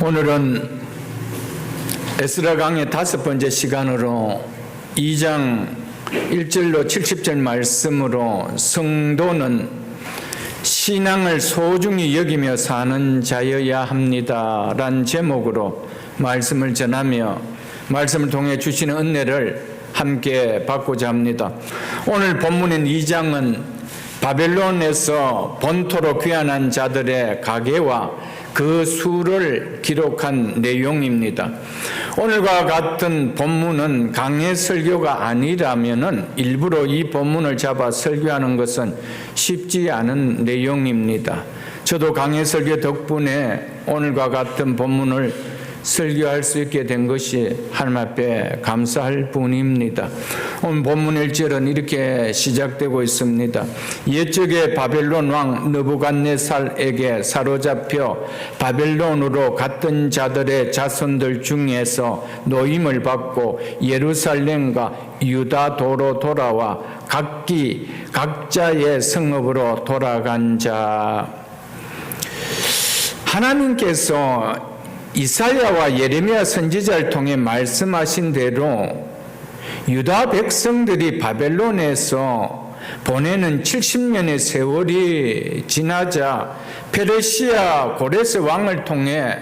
오늘은 에스라 강의 5번째 시간으로 2장 1절로 70절 말씀으로 성도는 신앙을 소중히 여기며 사는 자여야 합니다 란 제목으로 말씀을 전하며 말씀을 통해 주시는 은혜를 함께 받고자 합니다. 오늘 본문인 2장은 바벨론에서 본토로 귀환한 자들의 가계와 그 수를 기록한 내용입니다. 오늘과 같은 본문은 강해 설교가 아니라면은 일부러 이 본문을 잡아 설교하는 것은 쉽지 않은 내용입니다. 저도 강해 설교 덕분에 오늘과 같은 본문을 설교할 수 있게 된 것이 하나님 앞에 감사할 뿐입니다. 오늘 본문 1절은 이렇게 시작되고 있습니다. 옛적에 바벨론 왕 느부갓네살에게 사로잡혀 바벨론으로 갔던 자들의 자손들 중에서 노임을 받고 예루살렘과 유다도로 돌아와 각자의 성읍으로 돌아간 자. 하나님께서 이사야와 예레미야 선지자를 통해 말씀하신 대로 유다 백성들이 바벨론에서 보내는 70년의 세월이 지나자 페르시아 고레스 왕을 통해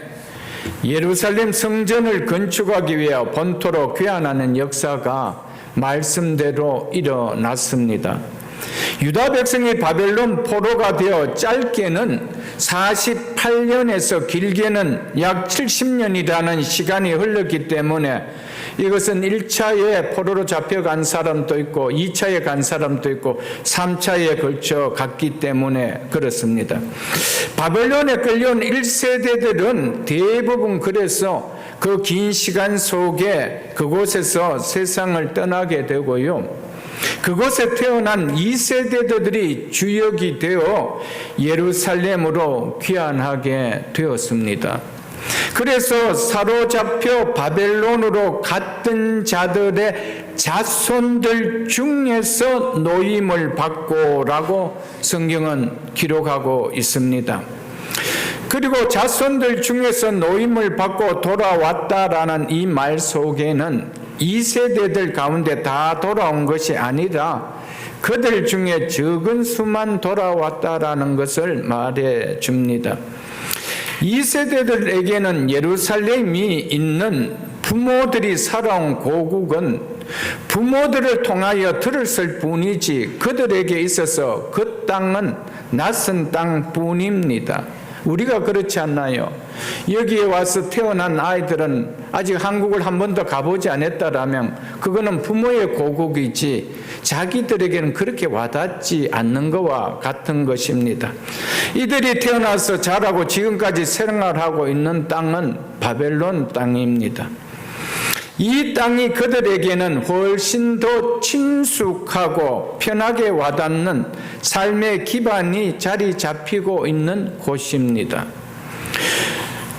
예루살렘 성전을 건축하기 위해 본토로 귀환하는 역사가 말씀대로 일어났습니다. 유다 백성이 바벨론 포로가 되어 짧게는 48년에서 길게는 약 70년이라는 시간이 흘렀기 때문에 이것은 1차에 포로로 잡혀간 사람도 있고 2차에 간 사람도 있고 3차에 걸쳐 갔기 때문에 그렇습니다. 바벨론에 끌려온 1세대들은 대부분 그래서 그 긴 시간 속에 그곳에서 세상을 떠나게 되고요. 그곳에 태어난 2세대들이 주역이 되어 예루살렘으로 귀환하게 되었습니다. 그래서 사로잡혀 바벨론으로 갔던 자들의 자손들 중에서 노임을 받고라고 성경은 기록하고 있습니다. 그리고 자손들 중에서 노임을 받고 돌아왔다라는 이 말 속에는 2세대들 가운데 다 돌아온 것이 아니라 그들 중에 적은 수만 돌아왔다라는 것을 말해 줍니다. 2세대들에게는 예루살렘이 있는 부모들이 살아온 고국은 부모들을 통하여 들었을 뿐이지 그들에게 있어서 그 땅은 낯선 땅뿐입니다. 우리가 그렇지 않나요? 여기에 와서 태어난 아이들은 아직 한국을 한 번도 가보지 않았다라면 그거는 부모의 고국이지 자기들에게는 그렇게 와닿지 않는 것과 같은 것입니다. 이들이 태어나서 자라고 지금까지 생활하고 있는 땅은 바벨론 땅입니다. 이 땅이 그들에게는 훨씬 더 친숙하고 편하게 와닿는 삶의 기반이 자리 잡히고 있는 곳입니다.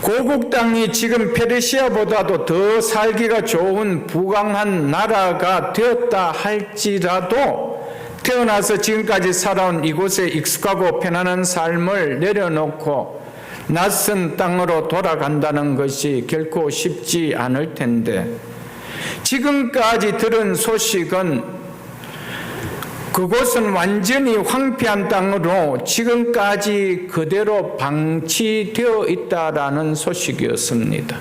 고국 땅이 지금 페르시아보다도 더 살기가 좋은 부강한 나라가 되었다 할지라도 태어나서 지금까지 살아온 이곳에 익숙하고 편안한 삶을 내려놓고 낯선 땅으로 돌아간다는 것이 결코 쉽지 않을 텐데 지금까지 들은 소식은 그곳은 완전히 황폐한 땅으로 지금까지 그대로 방치되어 있다라는 소식이었습니다.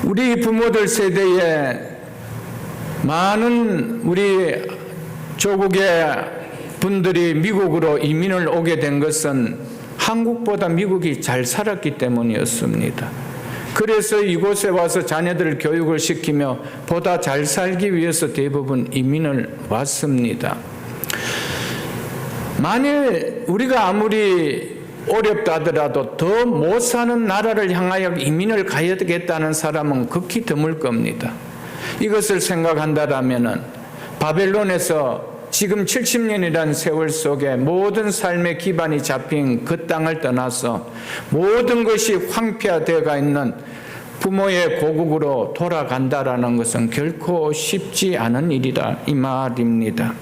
우리 부모들 세대에 많은 우리 조국의 분들이 미국으로 이민을 오게 된 것은 한국보다 미국이 잘 살았기 때문이었습니다. 그래서 이곳에 와서 자녀들을 교육을 시키며 보다 잘 살기 위해서 대부분 이민을 왔습니다. 만일 우리가 아무리 어렵다 하더라도 더 못 사는 나라를 향하여 이민을 가야겠다는 사람은 극히 드물 겁니다. 이것을 생각한다라면은 바벨론에서 지금 70년이라는 세월 속에 모든 삶의 기반이 잡힌 그 땅을 떠나서 모든 것이 황폐화되어 있는 부모의 고국으로 돌아간다라는 것은 결코 쉽지 않은 일이다 이 말입니다.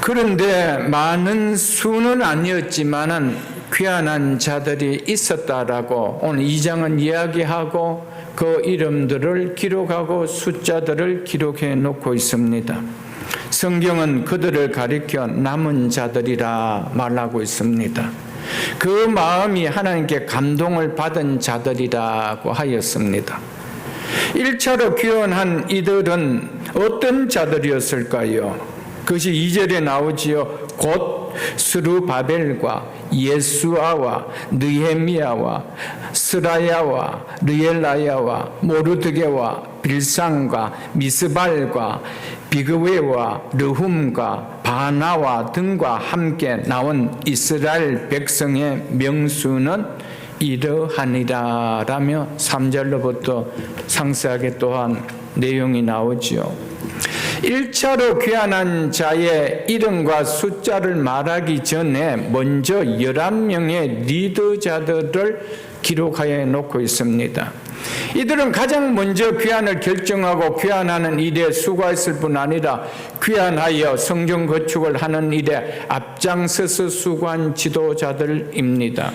그런데 많은 수는 아니었지만은 귀환한 자들이 있었다라고 오늘 2장은 이야기하고 그 이름들을 기록하고 숫자들을 기록해 놓고 있습니다. 성경은 그들을 가리켜 남은 자들이라 말하고 있습니다. 그 마음이 하나님께 감동을 받은 자들이라고 하였습니다. 1차로 귀환한 이들은 어떤 자들이었을까요? 그것이 2절에 나오지요. 곧 스루바벨과 예수아와 느헤미야와 스라야와 르엘라야와 모르드게와 빌상과 미스발과 비그웨와 르훔과 바나와 등과 함께 나온 이스라엘 백성의 명수는 이러하니라 라며 3절로부터 상세하게 또한 내용이 나오지요. 1차로 귀환한 자의 이름과 숫자를 말하기 전에 먼저 11명의 리더자들을 기록하여 놓고 있습니다. 이들은 가장 먼저 귀환을 결정하고 귀환하는 일에 수고했을 뿐 아니라 귀환하여 성전 건축을 하는 일에 앞장서서 수고한 지도자들입니다.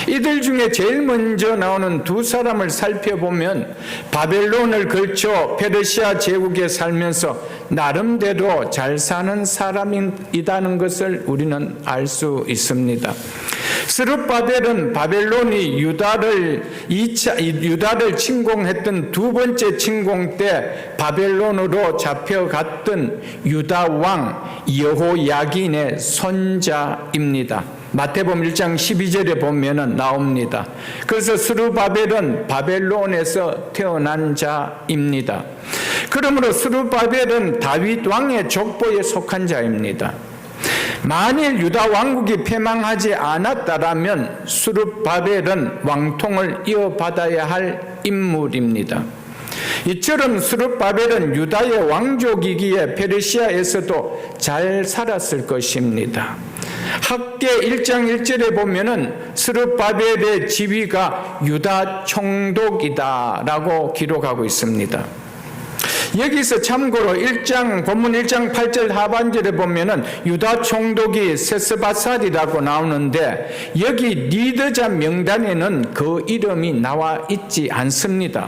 이들 중에 제일 먼저 나오는 두 사람을 살펴보면 바벨론을 걸쳐 페르시아 제국에 살면서 나름대로 잘 사는 사람이라는 것을 우리는 알 수 있습니다. 스룹바벨은 바벨론이 유다를 침공했던 두 번째 침공 때 바벨론으로 잡혀갔던 유다 왕 여호야긴의 손자입니다. 마태복음 1장 12절에 보면은 나옵니다. 그래서 스룹바벨은 바벨론에서 태어난 자입니다. 그러므로 스룹바벨은 다윗 왕의 족보에 속한 자입니다. 만일 유다 왕국이 패망하지 않았다라면 스룹바벨은 왕통을 이어받아야 할 인물입니다. 이처럼 스룹바벨은 유다의 왕족이기에 페르시아에서도 잘 살았을 것입니다. 학계 1장 1절에 보면은 스룹바벨의 지위가 유다 총독이다라고 기록하고 있습니다. 여기서 참고로 본문 1장 8절 하반절에 보면은 유다 총독이 세스바살이라고 나오는데 여기 리더자 명단에는 그 이름이 나와 있지 않습니다.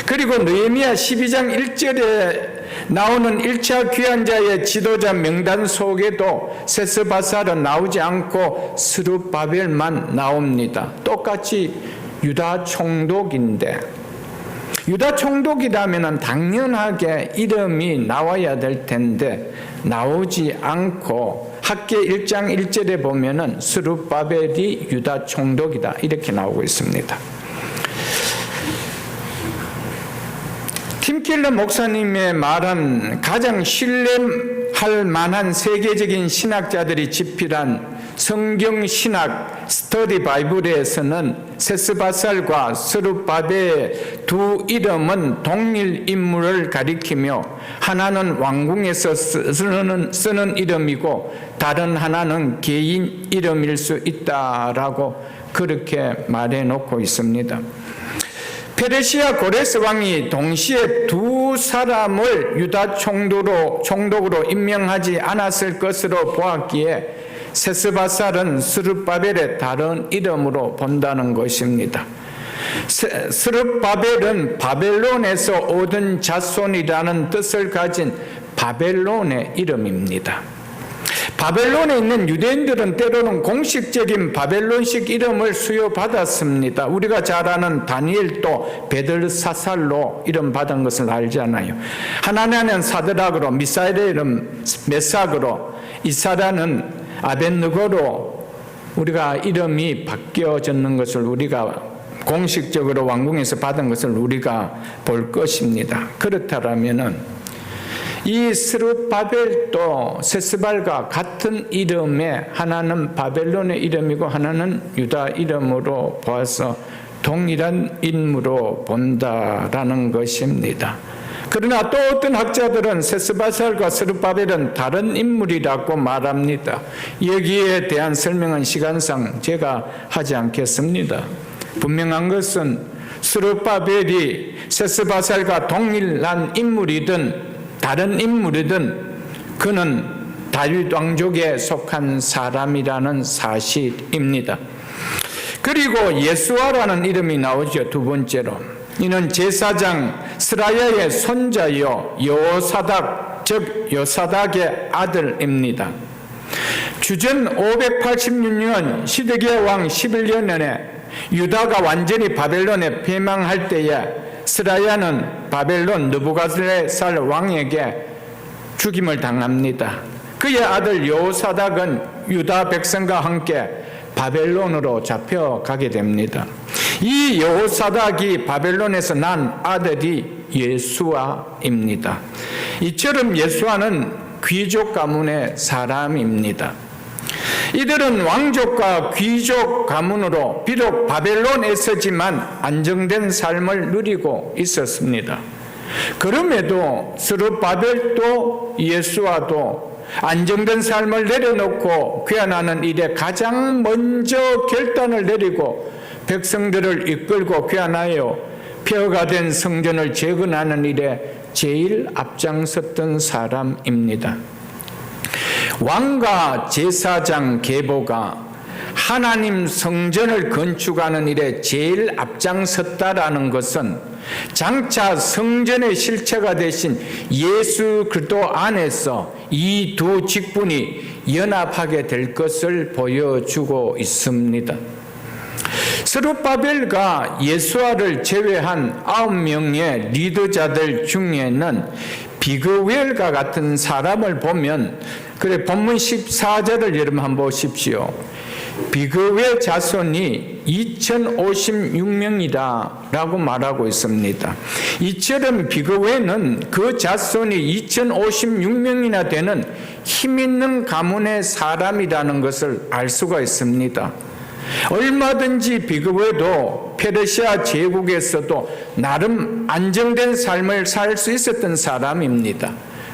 그리고 느헤미야 12장 1절에 나오는 1차 귀환자의 지도자 명단 속에도 세스바살은 나오지 않고 스룹바벨만 나옵니다. 똑같이 유다 총독인데 유다 총독이라면 당연하게 이름이 나와야 될 텐데 나오지 않고 학계 1장 1절에 보면은 스룹바벨이 유다 총독이다 이렇게 나오고 있습니다. 팀 켈러 목사님의 말은 가장 신뢰할 만한 세계적인 신학자들이 집필한 성경 신학 스터디 바이블에서는 세스바살과 스룹바벨의 두 이름은 동일 인물을 가리키며 하나는 왕궁에서 쓰는 이름이고 다른 하나는 개인 이름일 수 있다라고 그렇게 말해 놓고 있습니다. 페르시아 고레스 왕이 동시에 두 사람을 유다 총독으로 임명하지 않았을 것으로 보았기에 세스바살은 스룹바벨의 다른 이름으로 본다는 것입니다. 스룹바벨은 바벨론에서 얻은 자손이라는 뜻을 가진 바벨론의 이름입니다. 바벨론에 있는 유대인들은 때로는 공식적인 바벨론식 이름을 수여받았습니다. 우리가 잘 아는 다니엘도 베들사살로 이름 받은 것을 알잖아요. 하나냐는 사드락으로, 미사엘은 메삭으로, 이사라는 아벤느고로 우리가 이름이 바뀌어졌는 것을 우리가 공식적으로 왕궁에서 받은 것을 우리가 볼 것입니다. 그렇다면은 이 스룹바벨도 세스발과 같은 이름에 하나는 바벨론의 이름이고 하나는 유다 이름으로 보아서 동일한 인물로 본다라는 것입니다. 그러나 또 어떤 학자들은 세스바살과 스룹바벨은 다른 인물이라고 말합니다. 여기에 대한 설명은 시간상 제가 하지 않겠습니다. 분명한 것은 스룹바벨이 세스바살과 동일한 인물이든 다른 인물이든 그는 다윗 왕족에 속한 사람이라는 사실입니다. 그리고 예수아라는 이름이 나오죠. 두 번째로. 이는 제사장 스라야의 손자요 여호사닥, 즉 요사닥의 아들입니다. 주전 586년 시드기야 왕 11년에 유다가 완전히 바벨론에 패망할 때에 스라야는 바벨론 느부갓네살 왕에게 죽임을 당합니다. 그의 아들 여호사닥은 유다 백성과 함께 바벨론으로 잡혀가게 됩니다. 이 여호사닥이 바벨론에서 난 아들이 예수아입니다. 이처럼 예수아는 귀족 가문의 사람입니다. 이들은 왕족과 귀족 가문으로 비록 바벨론에서지만 안정된 삶을 누리고 있었습니다. 그럼에도 스룹바벨도 예수아도 안정된 삶을 내려놓고 귀환하는 일에 가장 먼저 결단을 내리고 백성들을 이끌고 귀환하여 폐허가 된 성전을 재건하는 일에 제일 앞장섰던 사람입니다. 왕과 제사장 계보가 하나님 성전을 건축하는 일에 제일 앞장섰다라는 것은 장차 성전의 실체가 되신 예수 그리스도 안에서 이 두 직분이 연합하게 될 것을 보여주고 있습니다. 스룹바벨과 예수아를 제외한 9명의 리더자들 중에는 비그웰과 같은 사람을 보면, 그래 본문 14절을 여러분 한번 보십시오. 비그웰 자손이 2056명이다 라고 말하고 있습니다. 이처럼 비그웰은 그 자손이 2056명이나 되는 힘있는 가문의 사람이라는 것을 알 수가 있습니다. 얼마든지 비그웰도 페르시아 제국에서도 나름 안정된 삶을 살 수 있었던 사람입니다.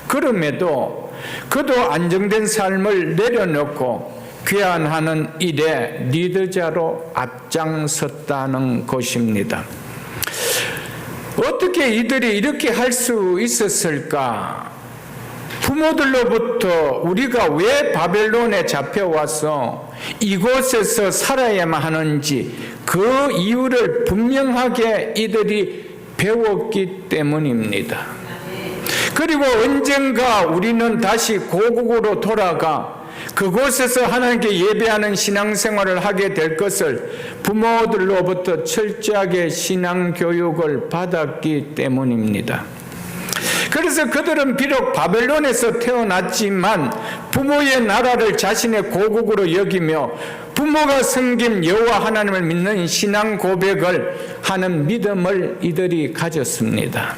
그럼에도 그도 안정된 삶을 내려놓고 귀환하는 일에 리더자로 앞장섰다는 것입니다. 어떻게 이들이 이렇게 할 수 있었을까? 부모들로부터 우리가 왜 바벨론에 잡혀와서 이곳에서 살아야만 하는지 그 이유를 분명하게 이들이 배웠기 때문입니다. 그리고 언젠가 우리는 다시 고국으로 돌아가 그곳에서 하나님께 예배하는 신앙생활을 하게 될 것을 부모들로부터 철저하게 신앙교육을 받았기 때문입니다. 그래서 그들은 비록 바벨론에서 태어났지만 부모의 나라를 자신의 고국으로 여기며 부모가 섬긴 여호와 하나님을 믿는 신앙 고백을 하는 믿음을 이들이 가졌습니다.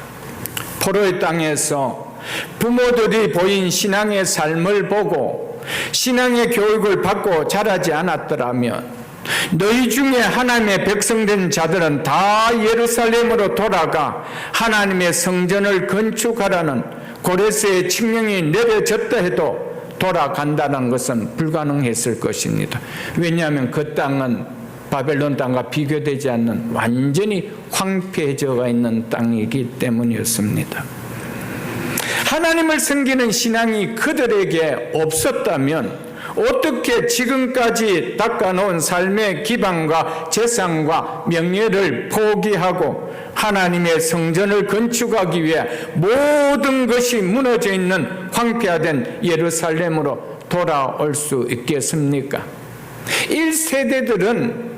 포로의 땅에서 부모들이 보인 신앙의 삶을 보고 신앙의 교육을 받고 자라지 않았더라면 너희 중에 하나님의 백성된 자들은 다 예루살렘으로 돌아가 하나님의 성전을 건축하라는 고레스의 칙령이 내려졌다 해도 돌아간다는 것은 불가능했을 것입니다. 왜냐하면 그 땅은 바벨론 땅과 비교되지 않는 완전히 황폐해져 있는 땅이기 때문이었습니다. 하나님을 섬기는 신앙이 그들에게 없었다면 어떻게 지금까지 닦아놓은 삶의 기반과 재산과 명예를 포기하고 하나님의 성전을 건축하기 위해 모든 것이 무너져 있는 황폐화된 예루살렘으로 돌아올 수 있겠습니까? 1세대들은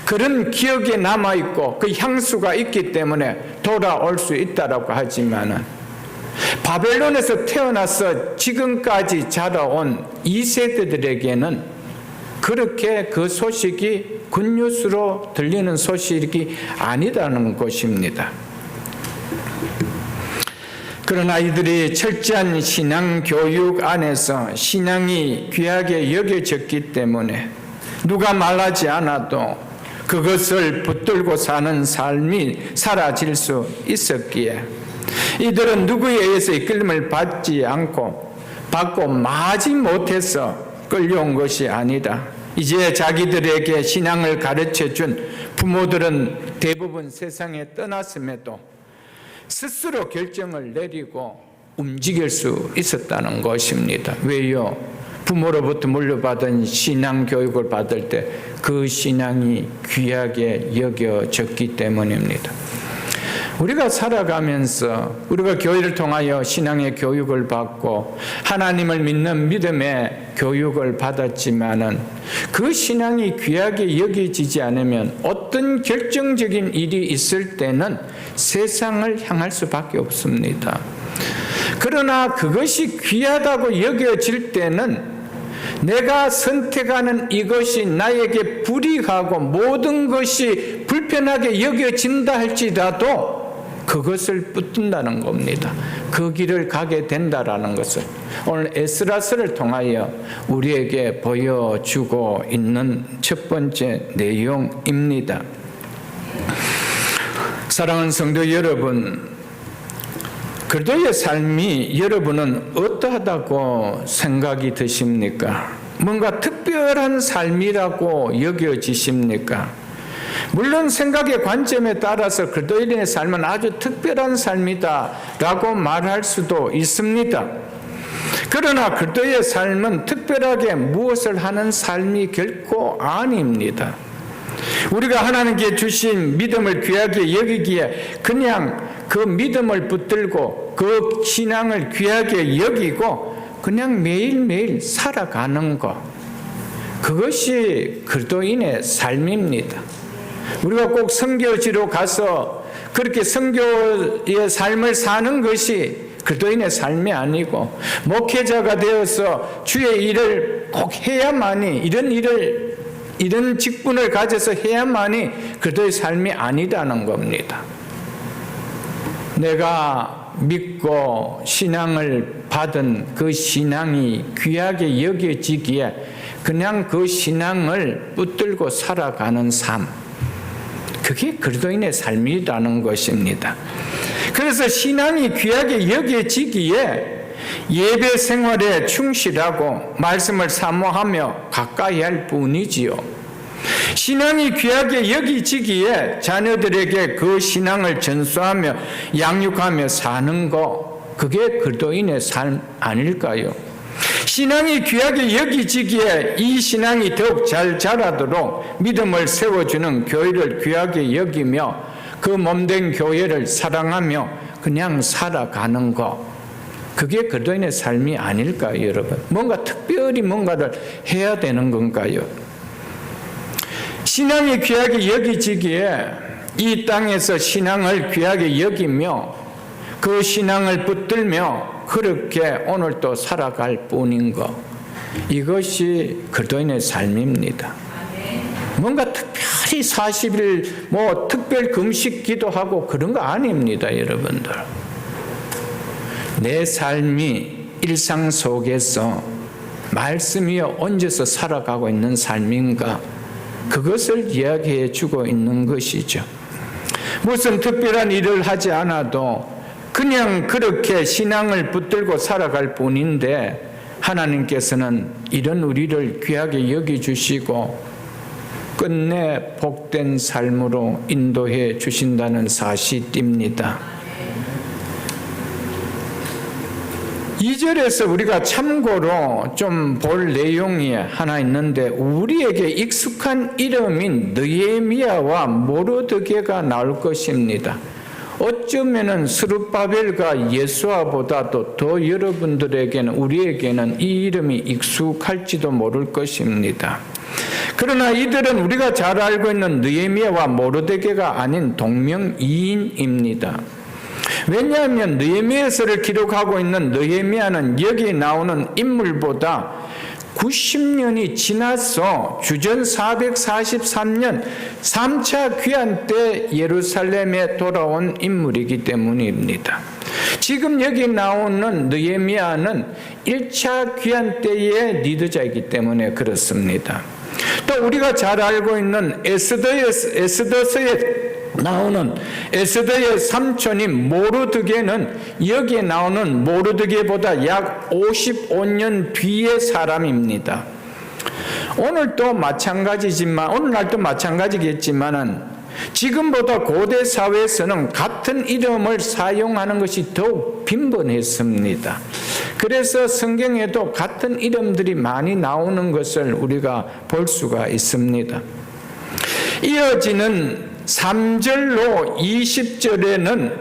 그런 기억에 남아있고 그 향수가 있기 때문에 돌아올 수 있다고 하지만 바벨론에서 태어나서 지금까지 자라온 2세대들에게는 그렇게 그 소식이 굿뉴스로 들리는 소식이 아니라는 것입니다. 그러나 이들이 철저한 신앙 교육 안에서 신앙이 귀하게 여겨졌기 때문에 누가 말하지 않아도 그것을 붙들고 사는 삶이 사라질 수 있었기에 이들은 누구에 의해서 이끌림을 받지 않고 받고 마지 못해서 끌려온 것이 아니다. 이제 자기들에게 신앙을 가르쳐준 부모들은 대부분 세상에 떠났음에도 스스로 결정을 내리고 움직일 수 있었다는 것입니다. 왜요? 부모로부터 물려받은 신앙 교육을 받을 때 그 신앙이 귀하게 여겨졌기 때문입니다. 우리가 살아가면서 우리가 교회를 통하여 신앙의 교육을 받고 하나님을 믿는 믿음의 교육을 받았지만은 그 신앙이 귀하게 여겨지지 않으면 어떤 결정적인 일이 있을 때는 세상을 향할 수밖에 없습니다. 그러나 그것이 귀하다고 여겨질 때는 내가 선택하는 이것이 나에게 불이하고 모든 것이 불편하게 여겨진다 할지라도 그것을 붙든다는 겁니다. 그 길을 가게 된다라는 것을 오늘 에스라서를 통하여 우리에게 보여주고 있는 첫 번째 내용입니다. 사랑하는 성도 여러분, 그리스도의 삶이 여러분은 어떠하다고 생각이 드십니까? 뭔가 특별한 삶이라고 여겨지십니까? 물론 생각의 관점에 따라서 그리스도인의 삶은 아주 특별한 삶이다라고 말할 수도 있습니다. 그러나 그리스도의 삶은 특별하게 무엇을 하는 삶이 결코 아닙니다. 우리가 하나님께 주신 믿음을 귀하게 여기기에 그냥 그 믿음을 붙들고 그 신앙을 귀하게 여기고 그냥 매일매일 살아가는 것, 그것이 그리스도인의 삶입니다. 우리가 꼭 선교지로 가서 그렇게 선교의 삶을 사는 것이 그리스도인의 삶이 아니고, 목회자가 되어서 주의 일을 꼭 해야만이, 이런 직분을 가져서 해야만이 그리스도의 삶이 아니라는 겁니다. 내가 믿고 신앙을 받은 그 신앙이 귀하게 여겨지기에 그냥 그 신앙을 붙들고 살아가는 삶, 그게 그리스도인의 삶이라는 것입니다. 그래서 신앙이 귀하게 여겨지기에 예배 생활에 충실하고 말씀을 사모하며 가까이 할 뿐이지요. 신앙이 귀하게 여기지기에 자녀들에게 그 신앙을 전수하며 양육하며 사는 것, 그게 그리스도인의 삶 아닐까요? 신앙이 귀하게 여기지기에 이 신앙이 더욱 잘 자라도록 믿음을 세워주는 교회를 귀하게 여기며 그 몸된 교회를 사랑하며 그냥 살아가는 것, 그게 그리스도인의 삶이 아닐까요, 여러분? 뭔가 특별히 뭔가를 해야 되는 건가요? 신앙이 귀하게 여기지기에 이 땅에서 신앙을 귀하게 여기며 그 신앙을 붙들며 그렇게 오늘도 살아갈 뿐인 것, 이것이 그리스도인의 삶입니다. 뭔가 특별히 40일 특별 금식 기도하고 그런 거 아닙니다, 여러분들. 내 삶이 일상 속에서 말씀이 얹어서 살아가고 있는 삶인가, 그것을 이야기해 주고 있는 것이죠. 무슨 특별한 일을 하지 않아도 그냥 그렇게 신앙을 붙들고 살아갈 뿐인데 하나님께서는 이런 우리를 귀하게 여겨주시고 끝내 복된 삶으로 인도해 주신다는 사실입니다. 2절에서 우리가 참고로 좀 볼 내용이 하나 있는데, 우리에게 익숙한 이름인 느헤미야와 모르드게가 나올 것입니다. 어쩌면은 스룹바벨과 예수아보다도 더 여러분들에게는, 우리에게는 이 이름이 익숙할지도 모를 것입니다. 그러나 이들은 우리가 잘 알고 있는 느헤미야와 모르드게가 아닌 동명이인입니다. 왜냐하면 느헤미야서를 기록하고 있는 느헤미야는 여기 나오는 인물보다 90년이 지나서 주전 443년 3차 귀환 때 예루살렘에 돌아온 인물이기 때문입니다. 지금 여기 나오는 느헤미야는 1차 귀환 때의 리더자이기 때문에 그렇습니다. 또 우리가 잘 알고 있는 에스더서에 나오는 에스더의 삼촌인 모르드게는 여기에 나오는 모르드게보다 약 55년 뒤의 사람입니다. 오늘날도 마찬가지겠지만은 지금보다 고대 사회에서는 같은 이름을 사용하는 것이 더욱 빈번했습니다. 그래서 성경에도 같은 이름들이 많이 나오는 것을 우리가 볼 수가 있습니다. 이어지는 3절로 20절에는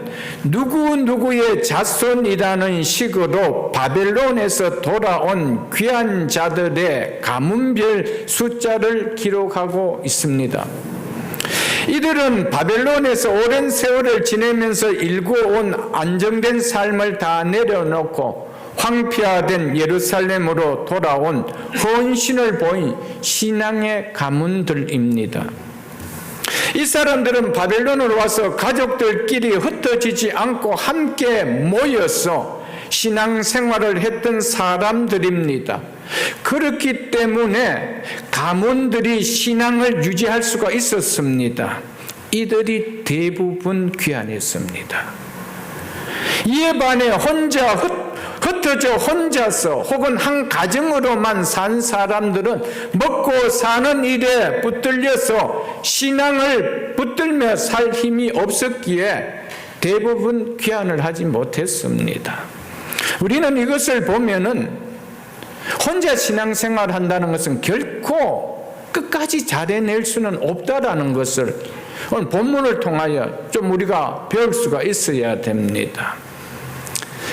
누구누구의 자손이라는 식으로 바벨론에서 돌아온 귀한 자들의 가문별 숫자를 기록하고 있습니다. 이들은 바벨론에서 오랜 세월을 지내면서 일구어온 안정된 삶을 다 내려놓고 황폐화된 예루살렘으로 돌아온 헌신을 보인 신앙의 가문들입니다. 이 사람들은 바벨론으로 와서 가족들끼리 흩어지지 않고 함께 모여서 신앙생활을 했던 사람들입니다. 그렇기 때문에 가문들이 신앙을 유지할 수가 있었습니다. 이들이 대부분 귀환했습니다. 이에 반해 흩어져 혼자서 혹은 한 가정으로만 산 사람들은 먹고 사는 일에 붙들려서 신앙을 붙들며 살 힘이 없었기에 대부분 귀환을 하지 못했습니다. 우리는 이것을 보면은 혼자 신앙생활 한다는 것은 결코 끝까지 잘해낼 수는 없다라는 것을 오늘 본문을 통하여 좀 우리가 배울 수가 있어야 됩니다.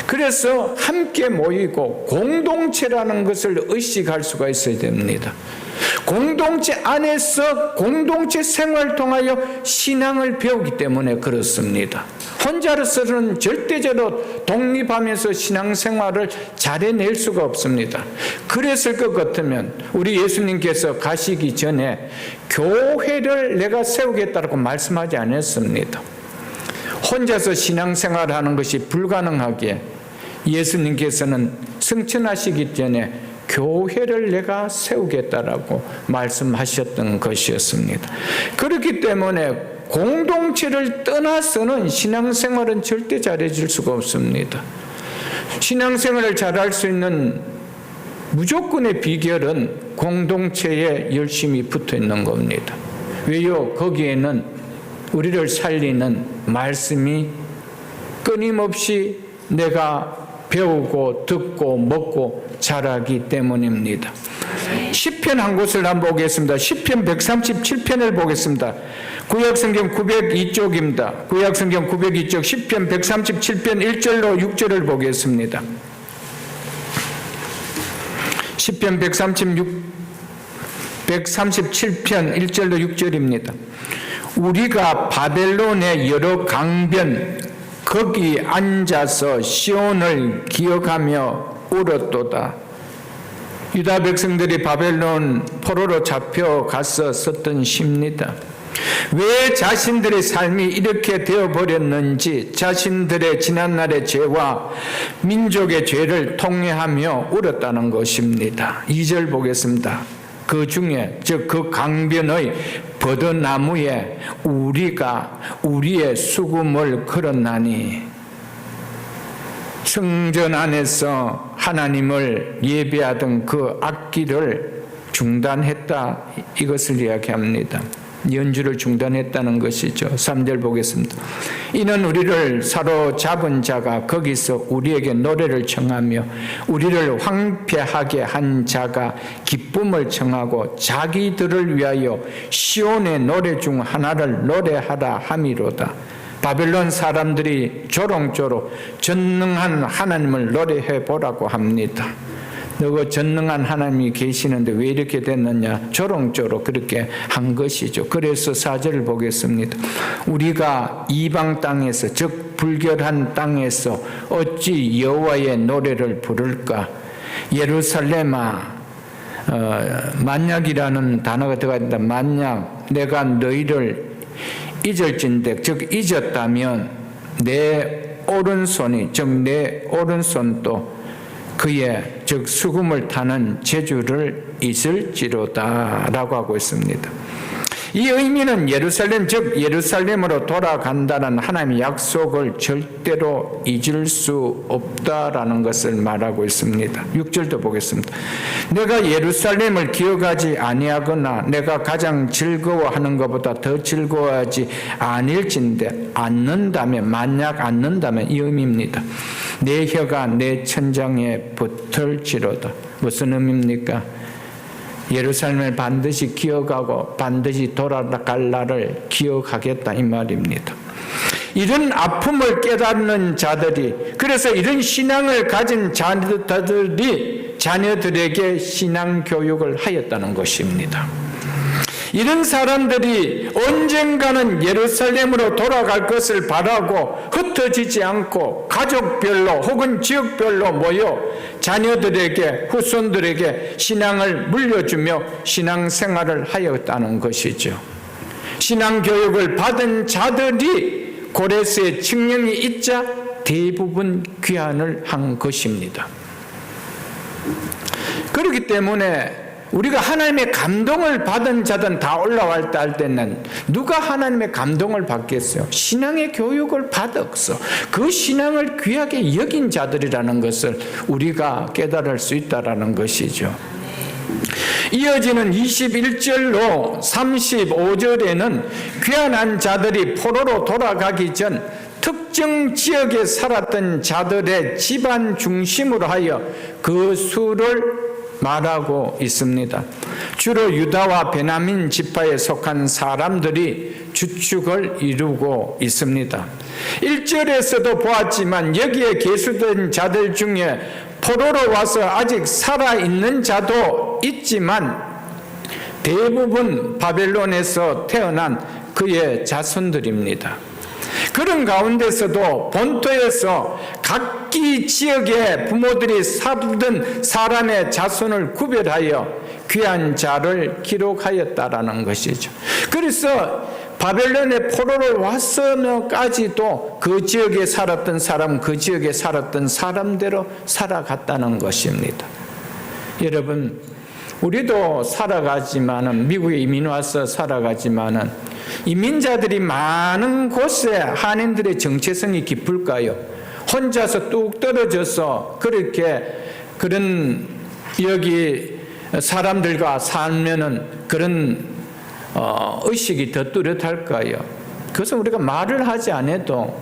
그래서 함께 모이고 공동체라는 것을 의식할 수가 있어야 됩니다. 공동체 안에서 공동체 생활을 통하여 신앙을 배우기 때문에 그렇습니다. 혼자로서는 절대적으로 독립하면서 신앙생활을 잘해낼 수가 없습니다. 그랬을 것 같으면 우리 예수님께서 가시기 전에 교회를 내가 세우겠다고 말씀하지 않았습니다. 혼자서 신앙생활하는 것이 불가능하기에 예수님께서는 승천하시기 전에 교회를 내가 세우겠다라고 말씀하셨던 것이었습니다. 그렇기 때문에 공동체를 떠나서는 신앙생활은 절대 잘해질 수가 없습니다. 신앙생활을 잘할 수 있는 무조건의 비결은 공동체에 열심히 붙어 있는 겁니다. 왜요? 거기에는 우리를 살리는 말씀이 끊임없이 내가 배우고 듣고 먹고 자라기 때문입니다. 시편 한 곳을 한번 보겠습니다. 시편 137편을 보겠습니다. 구약성경 902쪽입니다. 구약성경 902쪽 시편 137편 1절로 6절을 보겠습니다. 시편 137편 1절로 6절입니다. 우리가 바벨론의 여러 강변 거기 앉아서 시온을 기억하며 울었도다. 유다 백성들이 바벨론 포로로 잡혀가서 썼던 시입니다. 왜 자신들의 삶이 이렇게 되어버렸는지 자신들의 지난날의 죄와 민족의 죄를 통회하며 울었다는 것입니다. 2절 보겠습니다. 그 중에 즉 그 강변의 버드나무에 우리가 우리의 수금을 걸었나니 성전 안에서 하나님을 예배하던 그 악기를 중단했다, 이것을 이야기합니다. 연주를 중단했다는 것이죠. 3절 보겠습니다. 이는 우리를 사로잡은 자가 거기서 우리에게 노래를 청하며 우리를 황폐하게 한 자가 기쁨을 청하고 자기들을 위하여 시온의 노래 중 하나를 노래하라 함이로다. 바벨론 사람들이 조롱조로 전능한 하나님을 노래해 보라고 합니다. 너가 전능한 하나님이 계시는데 왜 이렇게 됐느냐, 조롱조로 그렇게 한 것이죠. 그래서 4절을 보겠습니다. 우리가 이방 땅에서 즉 불결한 땅에서 어찌 여호와의 노래를 부를까. 예루살렘아, 만약이라는 단어가 들어가 있다. 만약 내가 너희를 잊을진대, 즉 잊었다면 내 오른손이, 즉 내 오른손도 그의 즉 수금을 타는 재주를 잊을지로다 라고 하고 있습니다. 이 의미는 예루살렘, 즉 예루살렘으로 돌아간다는 하나님의 약속을 절대로 잊을 수 없다라는 것을 말하고 있습니다. 6절도 보겠습니다. 내가 예루살렘을 기억하지 아니하거나 내가 가장 즐거워하는 것보다 더 즐거워하지 아닐진데 만약 않는다면 이 의미입니다. 내 혀가 내 천장에 붙을지로다. 무슨 의미입니까? 예루살렘을 반드시 기억하고 반드시 돌아갈 날을 기억하겠다 이 말입니다. 이런 아픔을 깨닫는 자들이, 그래서 이런 신앙을 가진 자들이 자녀들에게 신앙 교육을 하였다는 것입니다. 이런 사람들이 언젠가는 예루살렘으로 돌아갈 것을 바라고 흩어지지 않고 가족별로 혹은 지역별로 모여 자녀들에게, 후손들에게 신앙을 물려주며 신앙생활을 하였다는 것이죠. 신앙교육을 받은 자들이 고레스의 칙령이 있자 대부분 귀환을 한 것입니다. 그렇기 때문에 우리가 하나님의 감동을 받은 자든 다 올라왔다 할 때는 누가 하나님의 감동을 받겠어요? 신앙의 교육을 받았어. 그 신앙을 귀하게 여긴 자들이라는 것을 우리가 깨달을 수 있다는 것이죠. 이어지는 21절로 35절에는 귀환한 자들이 포로로 돌아가기 전 특정 지역에 살았던 자들의 집안 중심으로 하여 그 수를 말하고 있습니다. 주로 유다와 베냐민 지파에 속한 사람들이 주축을 이루고 있습니다. 1절에서도 보았지만 여기에 계수된 자들 중에 포로로 와서 아직 살아있는 자도 있지만 대부분 바벨론에서 태어난 그의 자손들입니다. 그런 가운데서도 본토에서 각기 지역의 부모들이 살던 사람의 자손을 구별하여 귀한 자를 기록하였다라는 것이죠. 그래서 바벨론의 포로로 와서까지도 그 지역에 살았던 사람, 그 지역에 살았던 사람대로 살아갔다는 것입니다. 여러분, 우리도 살아가지만은, 미국에 이민 와서 살아가지만은 이민자들이 많은 곳에 한인들의 정체성이 깊을까요? 혼자서 뚝 떨어져서 그런 여기 사람들과 살면은 그런 의식이 더 뚜렷할까요? 그것은 우리가 말을 하지 않아도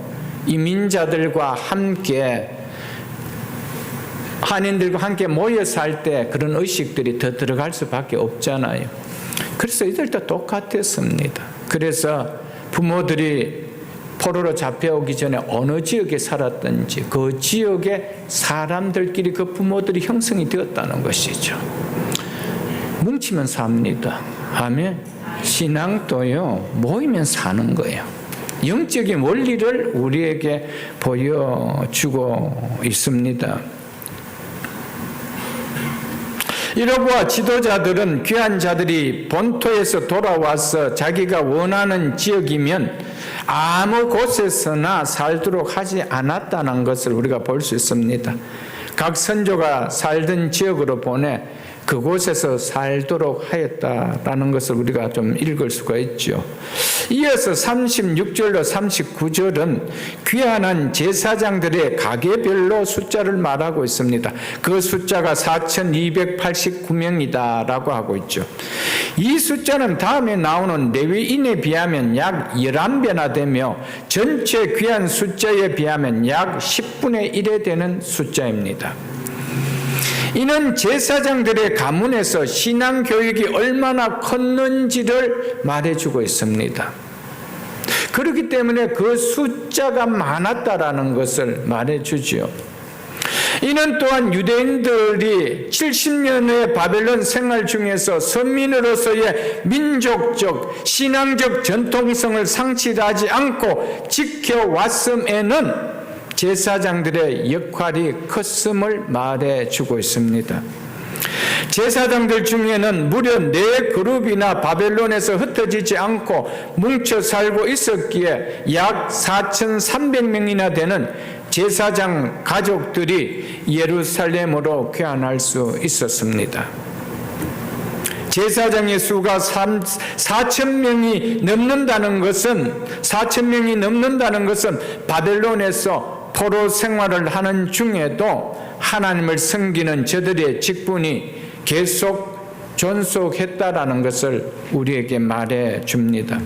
이민자들과 함께 한인들과 함께 모여 살 때 그런 의식들이 더 들어갈 수밖에 없잖아요. 그래서 이들도 똑같았습니다. 그래서 부모들이 포로로 잡혀오기 전에 어느 지역에 살았든지 그 지역의 사람들끼리 그 부모들이 형성이 되었다는 것이죠. 뭉치면 삽니다. 아멘. 신앙도요, 모이면 사는 거예요. 영적인 원리를 우리에게 보여주고 있습니다. 이러보아 지도자들은 귀한 자들이 본토에서 돌아와서 자기가 원하는 지역이면 아무 곳에서나 살도록 하지 않았다는 것을 우리가 볼 수 있습니다. 각 선조가 살던 지역으로 보내 그곳에서 살도록 하였다라는 것을 우리가 좀 읽을 수가 있죠. 이어서 36절로 39절은 귀환한 제사장들의 가게별로 숫자를 말하고 있습니다. 그 숫자가 4,289명이다라고 하고 있죠. 이 숫자는 다음에 나오는 레위인에 비하면 약 11배나 되며 전체 귀한 숫자에 비하면 약 10분의 1에 되는 숫자입니다. 이는 제사장들의 가문에서 신앙 교육이 얼마나 컸는지를 말해주고 있습니다. 그렇기 때문에 그 숫자가 많았다라는 것을 말해주지요. 이는 또한 유대인들이 70년의 바벨론 생활 중에서 선민으로서의 민족적, 신앙적 전통성을 상실하지 않고 지켜왔음에는 제사장들의 역할이 컸음을 말해주고 있습니다. 제사장들 중에는 무려 4그룹이나 바벨론에서 흩어지지 않고 뭉쳐 살고 있었기에 약 4,300명이나 되는 제사장 가족들이 예루살렘으로 귀환할 수 있었습니다. 제사장의 수가 4,000명이 넘는다는 것은 바벨론에서 포로 생활을 하는 중에도 하나님을 섬기는 저들의 직분이 계속 존속했다라는 것을 우리에게 말해 줍니다.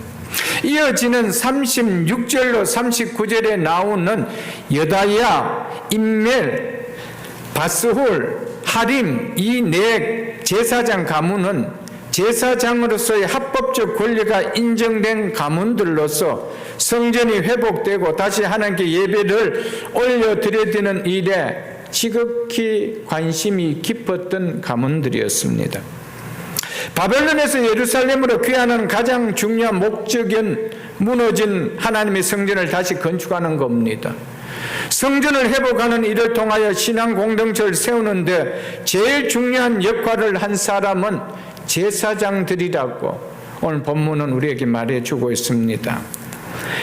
이어지는 36절로 39절에 나오는 여다야, 임멜, 바스훌, 하림 이 네 제사장 가문은 제사장으로서의 합법적 권리가 인정된 가문들로서 성전이 회복되고 다시 하나님께 예배를 올려드려지는 일에 지극히 관심이 깊었던 가문들이었습니다. 바벨론에서 예루살렘으로 귀환하는 가장 중요한 목적은 무너진 하나님의 성전을 다시 건축하는 겁니다. 성전을 회복하는 일을 통하여 신앙 공동체를 세우는데 제일 중요한 역할을 한 사람은 제사장들이라고 오늘 본문은 우리에게 말해주고 있습니다.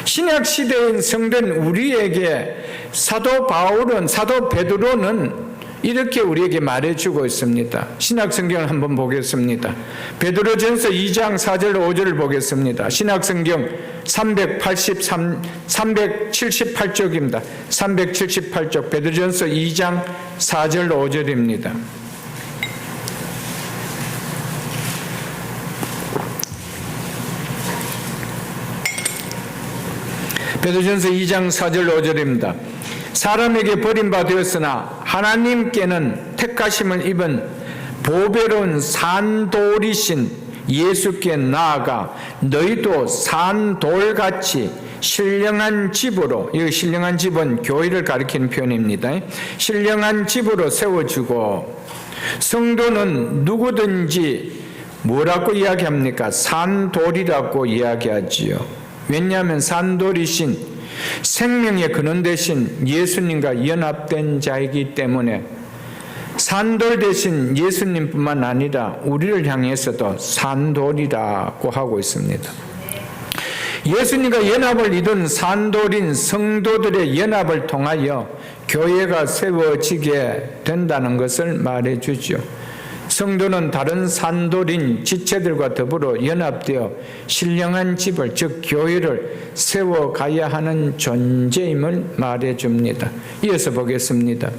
신약 시대인 성도인 우리에게 사도 베드로는 이렇게 우리에게 말해주고 있습니다. 신약 성경을 한번 보겠습니다. 베드로전서 2장 4절로 5절을 보겠습니다. 신약 성경 378쪽입니다. 378쪽 베드로전서 2장 4절로 5절입니다. 베드로전서 2장 4절로 5절입니다. 사람에게 버림받아 되었으나 하나님께는 택하심을 입은 보배로운 산돌이신 예수께 나아가 너희도 산돌같이 신령한 집으로, 이 신령한 집은 교회를 가리키는 표현입니다. 신령한 집으로 세워주고, 성도는 누구든지 뭐라고 이야기합니까? 산돌이라고 이야기하지요. 왜냐하면 산돌이신 생명의 근원 되신 예수님과 연합된 자이기 때문에 산돌 대신 예수님뿐만 아니라 우리를 향해서도 산돌이라고 하고 있습니다. 예수님과 연합을 이룬 산돌인 성도들의 연합을 통하여 교회가 세워지게 된다는 것을 말해주죠. 성도는 다른 산돌인 지체들과 더불어 연합되어 신령한 집을, 즉 교회를 세워가야 하는 존재임을 말해줍니다. 이어서 보겠습니다.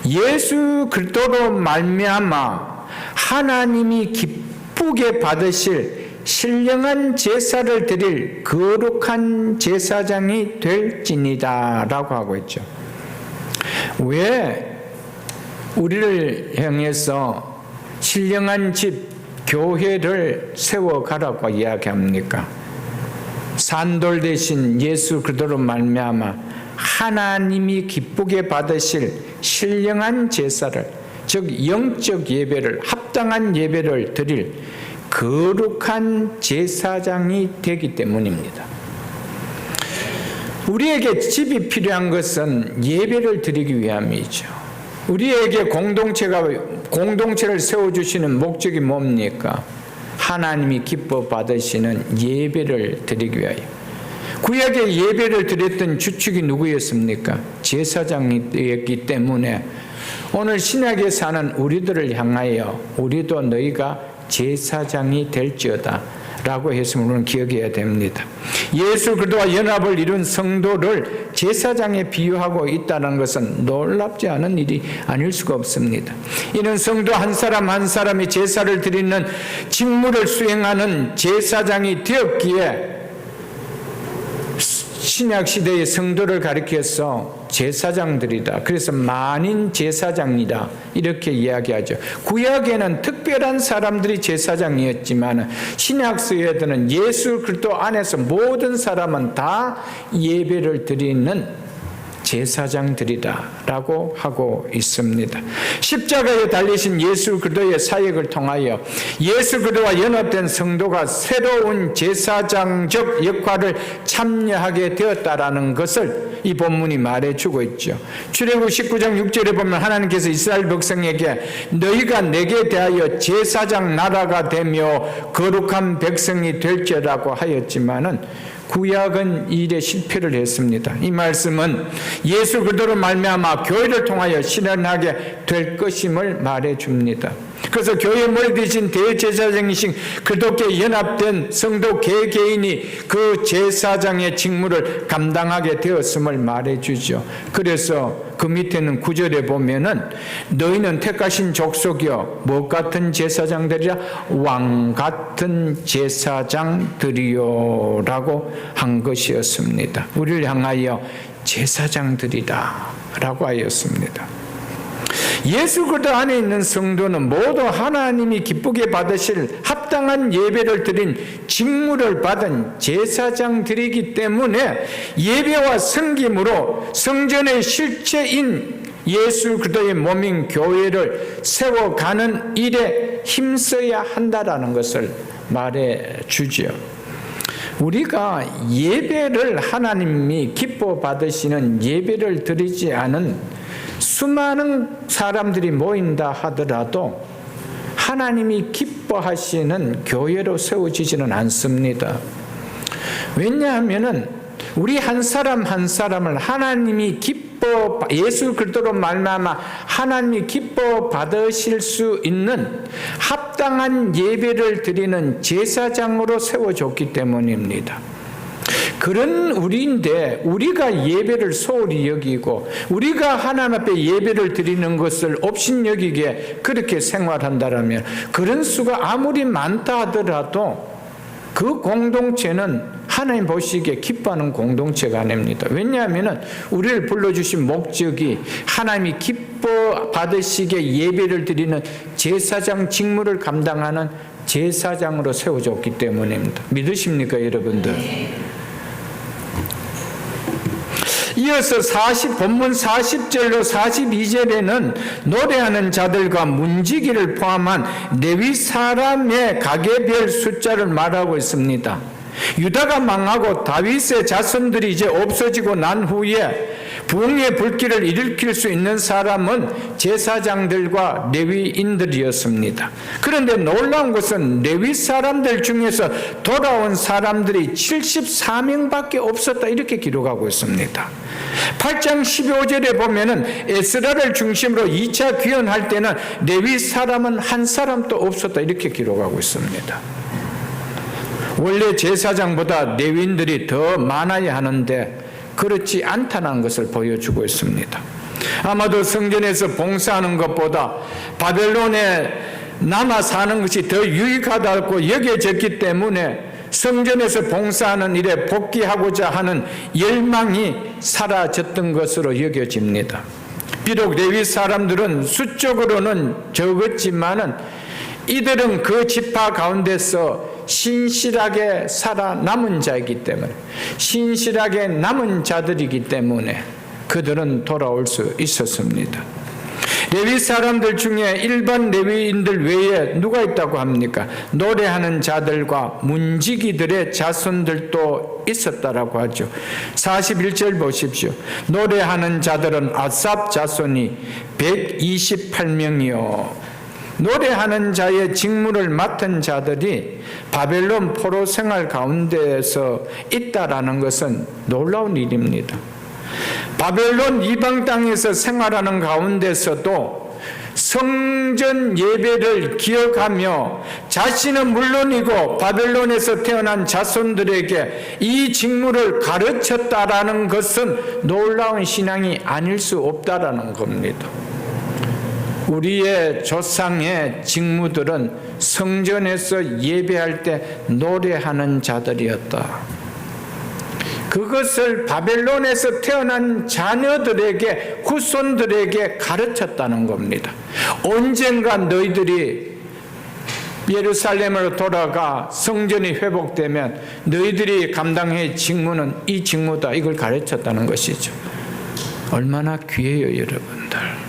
예수 그리스도로 말미암아 하나님이 기쁘게 받으실 신령한 제사를 드릴 거룩한 제사장이 될지니라 라고 하고 있죠. 왜 우리를 향해서 신령한 집, 교회를 세워가라고 이야기합니까? 산돌 대신 예수 그리스도로 말미암아 하나님이 기쁘게 받으실 신령한 제사를, 즉 영적 예배를, 합당한 예배를 드릴 거룩한 제사장이 되기 때문입니다. 우리에게 집이 필요한 것은 예배를 드리기 위함이죠. 우리에게 공동체를 세워주시는 목적이 뭡니까? 하나님이 기뻐 받으시는 예배를 드리기 위하여. 구약에 예배를 드렸던 주축이 누구였습니까? 제사장이었기 때문에 오늘 신약에 사는 우리들을 향하여 우리도 너희가 제사장이 될지어다 라고 했음을 우리는 기억해야 됩니다. 예수 그리스도와 연합을 이룬 성도를 제사장에 비유하고 있다는 것은 놀랍지 않은 일이 아닐 수가 없습니다. 이는 성도 한 사람 한 사람이 제사를 드리는 직무를 수행하는 제사장이 되었기에 신약 시대의 성도를 가리켜서 제사장들이다. 그래서 만인 제사장이다. 이렇게 이야기하죠. 구약에는 특별한 사람들이 제사장이었지만 신약서에는 예수 그리스도 안에서 모든 사람은 다 예배를 드리는 제사장들이다라고 하고 있습니다. 십자가에 달리신 예수 그리스도의 사역을 통하여 예수 그리스도와 연합된 성도가 새로운 제사장적 역할을 참여하게 되었다라는 것을 이 본문이 말해주고 있죠. 출애굽 19장 6절에 보면 하나님께서 이스라엘 백성에게 너희가 내게 대하여 제사장 나라가 되며 거룩한 백성이 될지라고 하였지만은 구약은 이 일에 실패를 했습니다. 이 말씀은 예수 그리스도로 말미암아 교회를 통하여 실현하게 될 것임을 말해줍니다. 그래서 교회 머리 대신 대제사장이신 그리스도께 연합된 성도 개개인이 그 제사장의 직무를 감당하게 되었음을 말해주죠. 그래서 그 밑에는 9절에 보면은 너희는 택하신 족속이여 뭐 같은 제사장들이라 왕 같은 제사장들이요 라고 한 것이었습니다. 우리를 향하여 제사장들이다 라고 하였습니다. 예수 그리스도 안에 있는 성도는 모두 하나님이 기쁘게 받으실 합당한 예배를 드린 직무를 받은 제사장들이기 때문에 예배와 섬김으로 성전의 실체인 예수 그리스도의 몸인 교회를 세워가는 일에 힘써야 한다라는 것을 말해주죠. 우리가 예배를 하나님이 기뻐 받으시는 예배를 드리지 않은 수많은 사람들이 모인다 하더라도 하나님이 기뻐하시는 교회로 세워지지는 않습니다. 왜냐하면 우리 한 사람 한 사람을 하나님이 예수 그리스도로 말미암아 하나님이 기뻐 받으실 수 있는 합당한 예배를 드리는 제사장으로 세워줬기 때문입니다. 그런 우리인데 우리가 예배를 소홀히 여기고 우리가 하나님 앞에 예배를 드리는 것을 업신여기게 그렇게 생활한다면 그런 수가 아무리 많다 하더라도 그 공동체는 하나님 보시기에 기뻐하는 공동체가 아닙니다. 왜냐하면 우리를 불러주신 목적이 하나님이 기뻐 받으시게 예배를 드리는 제사장 직무를 감당하는 제사장으로 세워졌기 때문입니다. 믿으십니까 여러분들? 이어서 본문 40절로 42절에는 노래하는 자들과 문지기를 포함한 레위 사람의 가게별 숫자를 말하고 있습니다. 유다가 망하고 다윗의 자손들이 이제 없어지고 난 후에 부흥의 불길을 일으킬 수 있는 사람은 제사장들과 레위인들이었습니다. 그런데 놀라운 것은 레위 사람들 중에서 돌아온 사람들이 74명밖에 없었다 이렇게 기록하고 있습니다. 8장 15절에 보면은 에스라를 중심으로 2차 귀환할 때는 레위 사람은 한 사람도 없었다 이렇게 기록하고 있습니다. 원래 제사장보다 레위인들이 더 많아야 하는데 그렇지 않다는 것을 보여주고 있습니다. 아마도 성전에서 봉사하는 것보다 바벨론에 남아 사는 것이 더 유익하다고 여겨졌기 때문에 성전에서 봉사하는 일에 복귀하고자 하는 열망이 사라졌던 것으로 여겨집니다. 비록 레위 사람들은 수적으로는 적었지만은 이들은 그 지파 가운데서 신실하게 살아남은 자이기 때문에 신실하게 남은 자들이기 때문에 그들은 돌아올 수 있었습니다. 레위 사람들 중에 일반 레위인들 외에 누가 있다고 합니까? 노래하는 자들과 문지기들의 자손들도 있었다라고 하죠. 41절 보십시오. 노래하는 자들은 아삽 자손이 128명이요 노래하는 자의 직무를 맡은 자들이 바벨론 포로 생활 가운데에서 있다라는 것은 놀라운 일입니다. 바벨론 이방 땅에서 생활하는 가운데서도 성전 예배를 기억하며 자신은 물론이고 바벨론에서 태어난 자손들에게 이 직무를 가르쳤다라는 것은 놀라운 신앙이 아닐 수 없다라는 겁니다. 우리의 조상의 직무들은 성전에서 예배할 때 노래하는 자들이었다. 그것을 바벨론에서 태어난 자녀들에게 후손들에게 가르쳤다는 겁니다. 언젠가 너희들이 예루살렘으로 돌아가 성전이 회복되면 너희들이 감당할 직무는 이 직무다. 이걸 가르쳤다는 것이죠. 얼마나 귀해요 여러분들.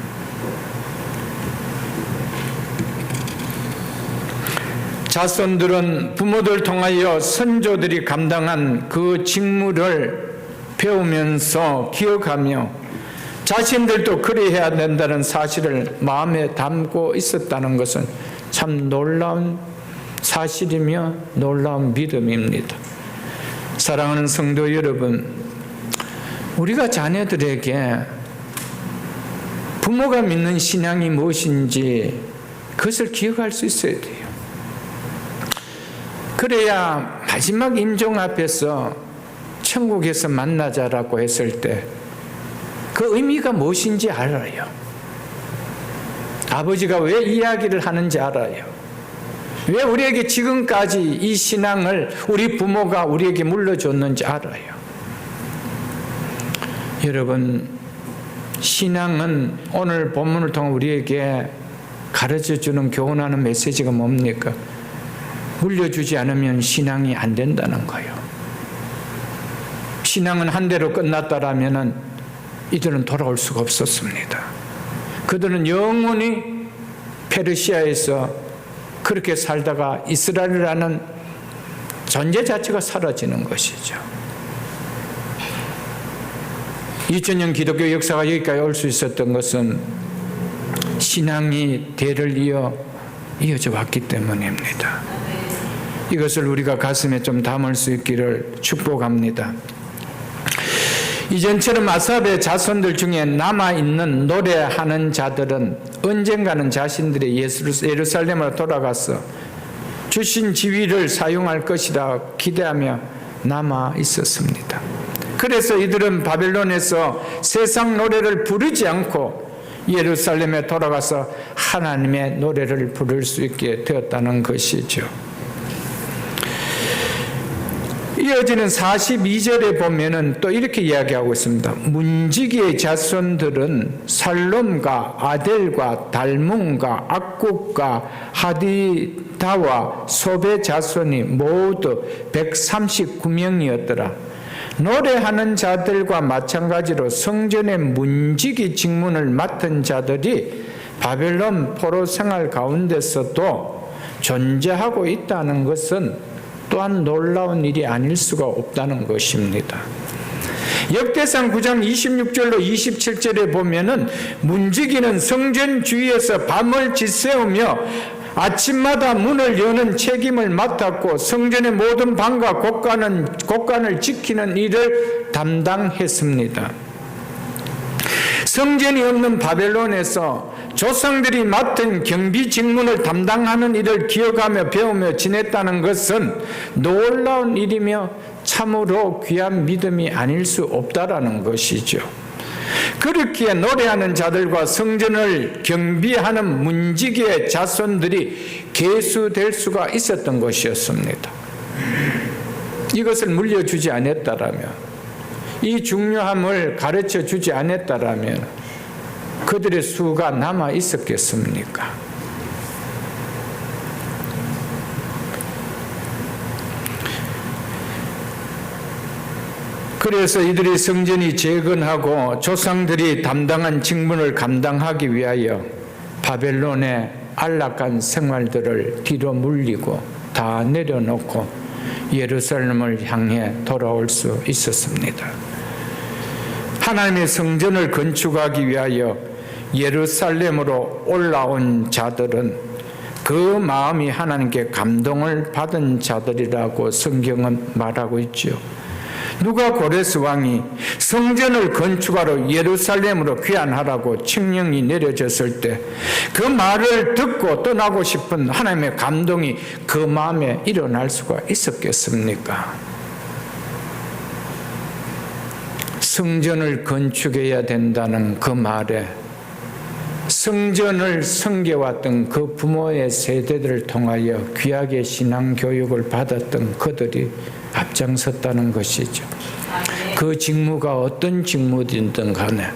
자손들은 부모들 통하여 선조들이 감당한 그 직무를 배우면서 기억하며 자신들도 그리해야 된다는 사실을 마음에 담고 있었다는 것은 참 놀라운 사실이며 놀라운 믿음입니다. 사랑하는 성도 여러분, 우리가 자녀들에게 부모가 믿는 신앙이 무엇인지 그것을 기억할 수 있어야 돼요. 그래야 마지막 임종 앞에서 천국에서 만나자라고 했을 때 그 의미가 무엇인지 알아요. 아버지가 왜 이야기를 하는지 알아요. 왜 우리에게 지금까지 이 신앙을 우리 부모가 우리에게 물려줬는지 알아요. 여러분, 신앙은 오늘 본문을 통해 우리에게 가르쳐주는 교훈하는 메시지가 뭡니까? 물려주지 않으면 신앙이 안 된다는 거예요. 신앙은 한 대로 끝났다라면 이들은 돌아올 수가 없었습니다. 그들은 영원히 페르시아에서 그렇게 살다가 이스라엘이라는 존재 자체가 사라지는 것이죠. 2000년 기독교 역사가 여기까지 올 수 있었던 것은 신앙이 대를 이어져 왔기 때문입니다. 이것을 우리가 가슴에 좀 담을 수 있기를 축복합니다. 이전처럼 아삽의 자손들 중에 남아있는 노래하는 자들은 언젠가는 자신들의 예루살렘으로 돌아가서 주신 지위를 사용할 것이라 기대하며 남아 있었습니다. 그래서 이들은 바벨론에서 세상 노래를 부르지 않고 예루살렘에 돌아가서 하나님의 노래를 부를 수 있게 되었다는 것이죠. 이어지는 42절에 보면은 또 이렇게 이야기하고 있습니다. 문지기의 자손들은 살롬과 아델과 달문과 악국과 하디다와 소베 자손이 모두 139명이었더라. 노래하는 자들과 마찬가지로 성전의 문지기 직문을 맡은 자들이 바벨론 포로 생활 가운데서도 존재하고 있다는 것은 또한 놀라운 일이 아닐 수가 없다는 것입니다. 역대상 9장 26절로 27절에 보면은 문지기는 성전 주위에서 밤을 지새우며 아침마다 문을 여는 책임을 맡았고 성전의 모든 방과 곳간을 지키는 일을 담당했습니다. 성전이 없는 바벨론에서 조상들이 맡은 경비 직문을 담당하는 일을 기억하며 배우며 지냈다는 것은 놀라운 일이며 참으로 귀한 믿음이 아닐 수 없다라는 것이죠. 그렇기에 노래하는 자들과 성전을 경비하는 문지기의 자손들이 계수될 수가 있었던 것이었습니다. 이것을 물려주지 않았다라면, 이 중요함을 가르쳐 주지 않았다라면 그들의 수가 남아 있었겠습니까? 그래서 이들이 성전이 재건하고 조상들이 담당한 직분을 감당하기 위하여 바벨론의 안락한 생활들을 뒤로 물리고 다 내려놓고 예루살렘을 향해 돌아올 수 있었습니다. 하나님의 성전을 건축하기 위하여 예루살렘으로 올라온 자들은 그 마음이 하나님께 감동을 받은 자들이라고 성경은 말하고 있죠. 누가 고레스 왕이 성전을 건축하러 예루살렘으로 귀환하라고 칙령이 내려졌을 때 그 말을 듣고 떠나고 싶은 하나님의 감동이 그 마음에 일어날 수가 있었겠습니까? 성전을 건축해야 된다는 그 말에 성전을 섬겨왔던 그 부모의 세대들을 통하여 귀하게 신앙 교육을 받았던 그들이 앞장섰다는 것이죠. 그 직무가 어떤 직무든든 간에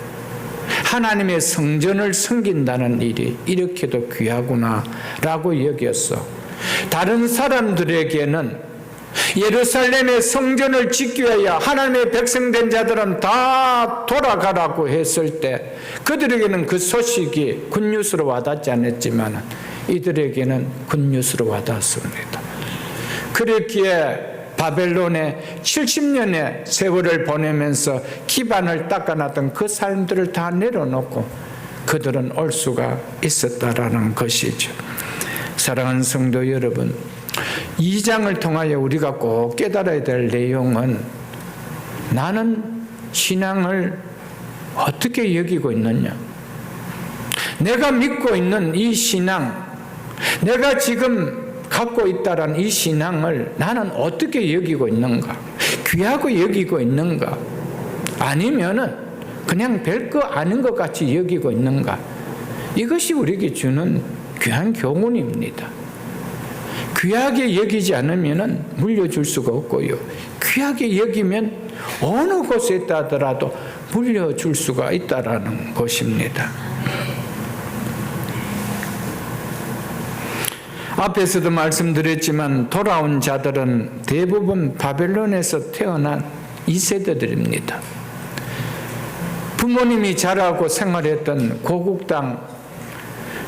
하나님의 성전을 섬긴다는 일이 이렇게도 귀하구나 라고 여겼어. 다른 사람들에게는 예루살렘의 성전을 짓기 위하여 하나님의 백성된 자들은 다 돌아가라고 했을 때 그들에게는 그 소식이 굿뉴스로 와닿지 않았지만 이들에게는 굿뉴스로 와닿았습니다. 그렇기에 바벨론에 70년의 세월을 보내면서 기반을 닦아놨던 그 삶들을 다 내려놓고 그들은 올 수가 있었다라는 것이죠. 사랑하는 성도 여러분, 이 장을 통하여 우리가 꼭 깨달아야 될 내용은 나는 신앙을 어떻게 여기고 있느냐? 내가 믿고 있는 이 신앙, 내가 지금 갖고 있다는 이 신앙을 나는 어떻게 여기고 있는가? 귀하고 여기고 있는가? 아니면은 그냥 별거 아닌 것 같이 여기고 있는가? 이것이 우리에게 주는 귀한 교훈입니다. 귀하게 여기지 않으면 물려줄 수가 없고요. 귀하게 여기면 어느 곳에 있다더라도 물려줄 수가 있다라는 것입니다. 앞에서도 말씀드렸지만 돌아온 자들은 대부분 바벨론에서 태어난 2세대들입니다. 부모님이 자라고 생활했던 고국 땅,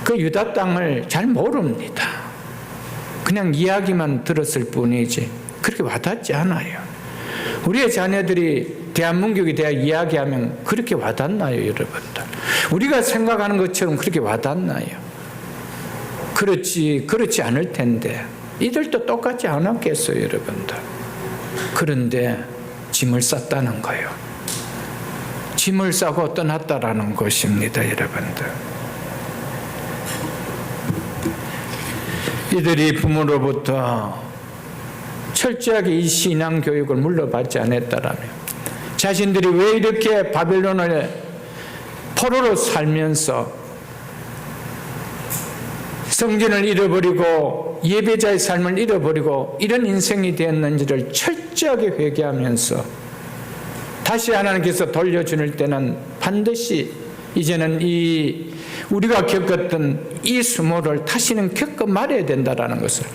그 유다 땅을 잘 모릅니다. 그냥 이야기만 들었을 뿐이지 그렇게 와닿지 않아요. 우리의 자녀들이 대한민국에 대해 이야기하면 그렇게 와닿나요, 여러분들? 우리가 생각하는 것처럼 그렇게 와닿나요? 그렇지 않을 텐데 이들도 똑같지 않았겠어요, 여러분들? 그런데 짐을 쌌다는 거예요. 짐을 싸고 떠났다라는 것입니다, 여러분들. 이들이 부모로부터 철저하게 이 신앙 교육을 물려받지 않았다라면 자신들이 왜 이렇게 바벨론을 포로로 살면서 성전을 잃어버리고 예배자의 삶을 잃어버리고 이런 인생이 되었는지를 철저하게 회개하면서 다시 하나님께서 돌려주실 때는 반드시 이제는 우리가 겪었던 이 수모를 다시는 겪어 말아야 된다는 것을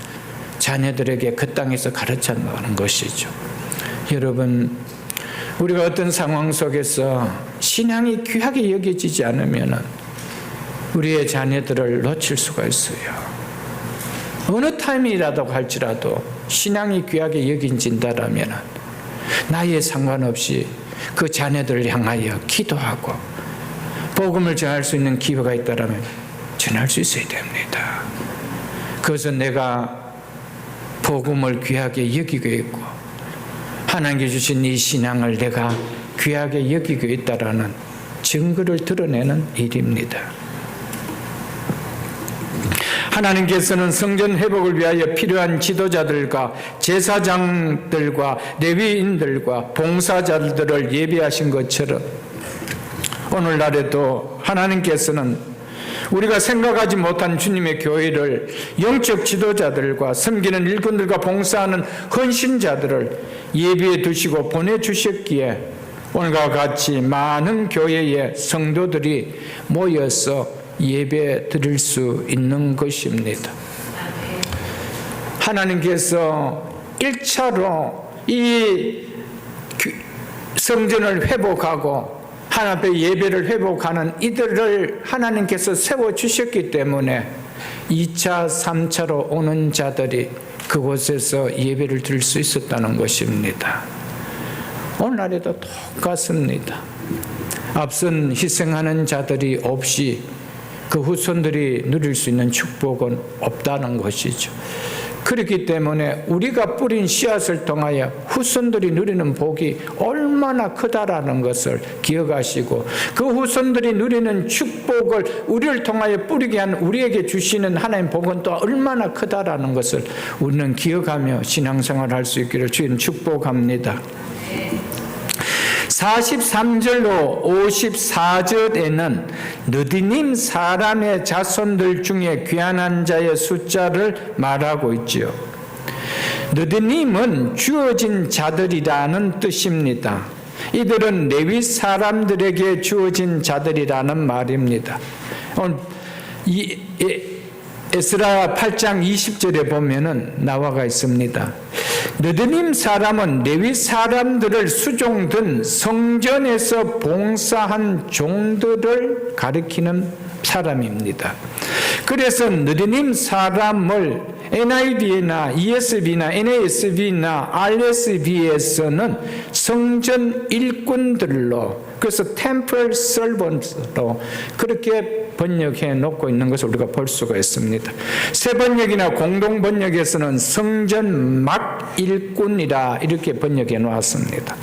자녀들에게 그 땅에서 가르쳐 나가는 것이죠. 여러분, 우리가 어떤 상황 속에서 신앙이 귀하게 여겨지지 않으면 우리의 자녀들을 놓칠 수가 있어요. 어느 타임이라도 할지라도 신앙이 귀하게 여겨진다면 나이에 상관없이 그 자녀들을 향하여 기도하고 복음을 전할 수 있는 기회가 있다면 전할 수 있어야 됩니다. 그것은 내가 복음을 귀하게 여기고 있고 하나님께 주신 이 신앙을 내가 귀하게 여기고 있다라는 증거를 드러내는 일입니다. 하나님께서는 성전 회복을 위하여 필요한 지도자들과 제사장들과 레위인들과 봉사자들을 예비하신 것처럼 오늘날에도 하나님께서는 우리가 생각하지 못한 주님의 교회를 영적 지도자들과 섬기는 일꾼들과 봉사하는 헌신자들을 예비해 두시고 보내주셨기에 오늘과 같이 많은 교회의 성도들이 모여서 예배 드릴 수 있는 것입니다. 하나님께서 1차로 이 성전을 회복하고 하나님 앞에 예배를 회복하는 이들을 하나님께서 세워주셨기 때문에 2차, 3차로 오는 자들이 그곳에서 예배를 드릴 수 있었다는 것입니다. 오늘날에도 똑같습니다. 앞선 희생하는 자들이 없이 그 후손들이 누릴 수 있는 축복은 없다는 것이죠. 그렇기 때문에 우리가 뿌린 씨앗을 통하여 후손들이 누리는 복이 얼마나 크다라는 것을 기억하시고 그 후손들이 누리는 축복을 우리를 통하여 뿌리게 한 우리에게 주시는 하나님 복은 또 얼마나 크다라는 것을 우리는 기억하며 신앙생활을 할 수 있기를 주님 축복합니다. 43절로 54절에는 느디님 사람의 자손들 중에 귀환한 자의 숫자를 말하고 있지요. 느디님은 주어진 자들이라는 뜻입니다. 이들은 레위 사람들에게 주어진 자들이라는 말입니다. 에스라 8장 20절에 보면은 나와가 있습니다. 느드님 사람은 레위 사람들을 수종든 성전에서 봉사한 종들을 가리키는 사람입니다. 그래서 느디님 사람을 NIV나 ESV나 NASB나 RSV에서는 성전 일꾼들로, 그래서 temple servants로 그렇게 번역해 놓고 있는 것을 우리가 볼 수가 있습니다. 새 번역이나 공동 번역에서는 성전 막 일꾼이라 이렇게 번역해 놓았습니다.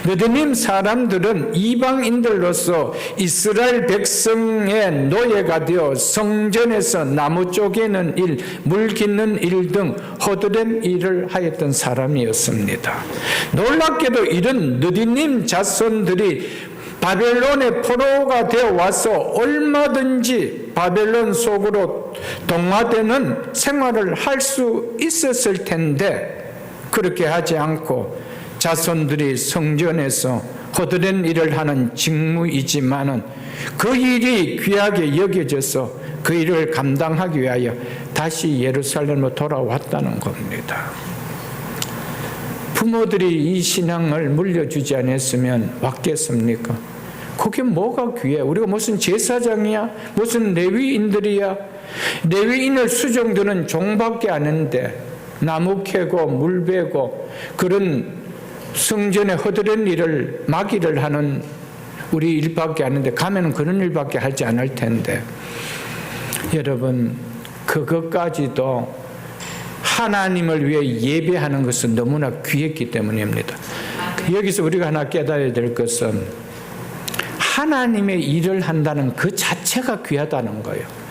느디님 사람들은 이방인들로서 이스라엘 백성의 노예가 되어 성전에서 나무 쪼개는 일, 물 깃는 일 등 허드렛 일을 하였던 사람이었습니다. 놀랍게도 이런 느디님 자손들이 바벨론의 포로가 되어 와서 얼마든지 바벨론 속으로 동화되는 생활을 할 수 있었을 텐데 그렇게 하지 않고 자손들이 성전에서 허드렛 일을 하는 직무이지만은 그 일이 귀하게 여겨져서 그 일을 감당하기 위하여 다시 예루살렘으로 돌아왔다는 겁니다. 부모들이 이 신앙을 물려주지 않았으면 왔겠습니까? 그게 뭐가 귀해? 우리가 무슨 제사장이야? 무슨 레위인들이야? 레위인을 수종드는 종밖에 아닌데 나무 캐고 물 베고 그런 성전의 허드렛 일을 마기를 하는 우리 일밖에 아닌데 가면 그런 일밖에 하지 않을 텐데 여러분 그것까지도 하나님을 위해 예배하는 것은 너무나 귀했기 때문입니다. 여기서 우리가 하나 깨달아야 될 것은 하나님의 일을 한다는 그 자체가 귀하다는 거예요.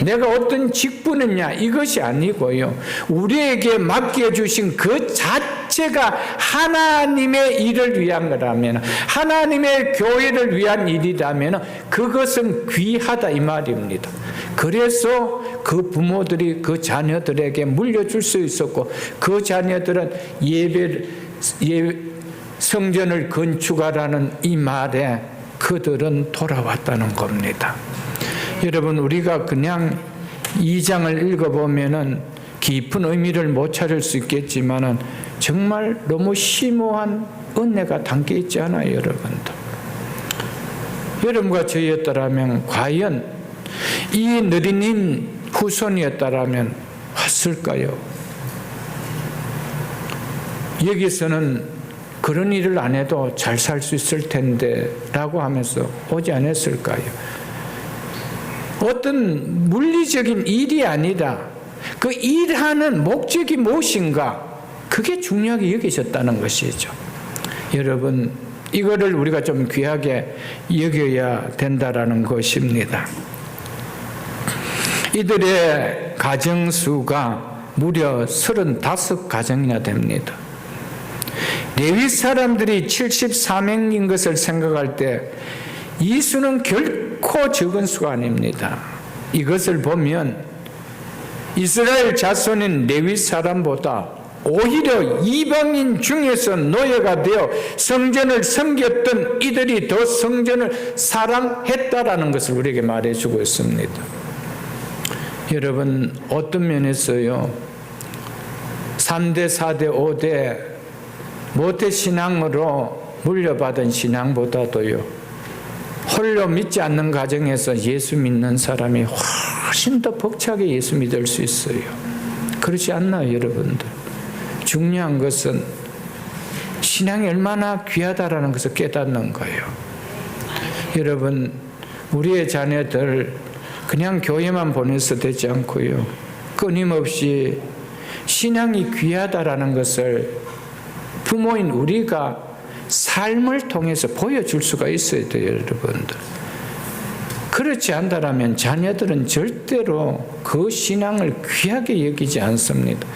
내가 어떤 직분이냐 이것이 아니고요. 우리에게 맡겨주신 그 자체가 하나님의 일을 위한 거라면, 하나님의 교회를 위한 일이라면 그것은 귀하다 이 말입니다. 그래서 그 부모들이 그 자녀들에게 물려줄 수 있었고 그 자녀들은 성전을 건축하라는 이 말에 그들은 돌아왔다는 겁니다. 여러분 우리가 그냥 2장을 읽어보면은 깊은 의미를 못 찾을 수 있겠지만은 정말 너무 심오한 은혜가 담겨 있지 않아요, 여러분들? 여러분과 저희였다라면 과연 이 느디님 후손이었다라면 왔을까요? 여기서는 그런 일을 안 해도 잘 살 수 있을 텐데 라고 하면서 오지 않았을까요? 어떤 물리적인 일이 아니라 그 일하는 목적이 무엇인가 그게 중요하게 여기셨다는 것이죠. 여러분 이거를 우리가 좀 귀하게 여겨야 된다라는 것입니다. 이들의 가정수가 무려 35가정이나 됩니다. 레위 사람들이 74명인 것을 생각할 때 이 수는 결코 적은 수가 아닙니다. 이것을 보면 이스라엘 자손인 레위 사람보다 오히려 이방인 중에서 노예가 되어 성전을 섬겼던 이들이 더 성전을 사랑했다라는 것을 우리에게 말해주고 있습니다. 여러분 어떤 면에서요 3대, 4대, 5대 모태신앙으로 물려받은 신앙보다도요 홀로 믿지 않는 가정에서 예수 믿는 사람이 훨씬 더 벅차게 예수 믿을 수 있어요. 그렇지 않나요, 여러분들? 중요한 것은 신앙이 얼마나 귀하다라는 것을 깨닫는 거예요. 여러분, 우리의 자녀들 그냥 교회만 보내서 되지 않고요. 끊임없이 신앙이 귀하다라는 것을 부모인 우리가 삶을 통해서 보여줄 수가 있어야 돼요, 여러분들. 그렇지 않다면 자녀들은 절대로 그 신앙을 귀하게 여기지 않습니다.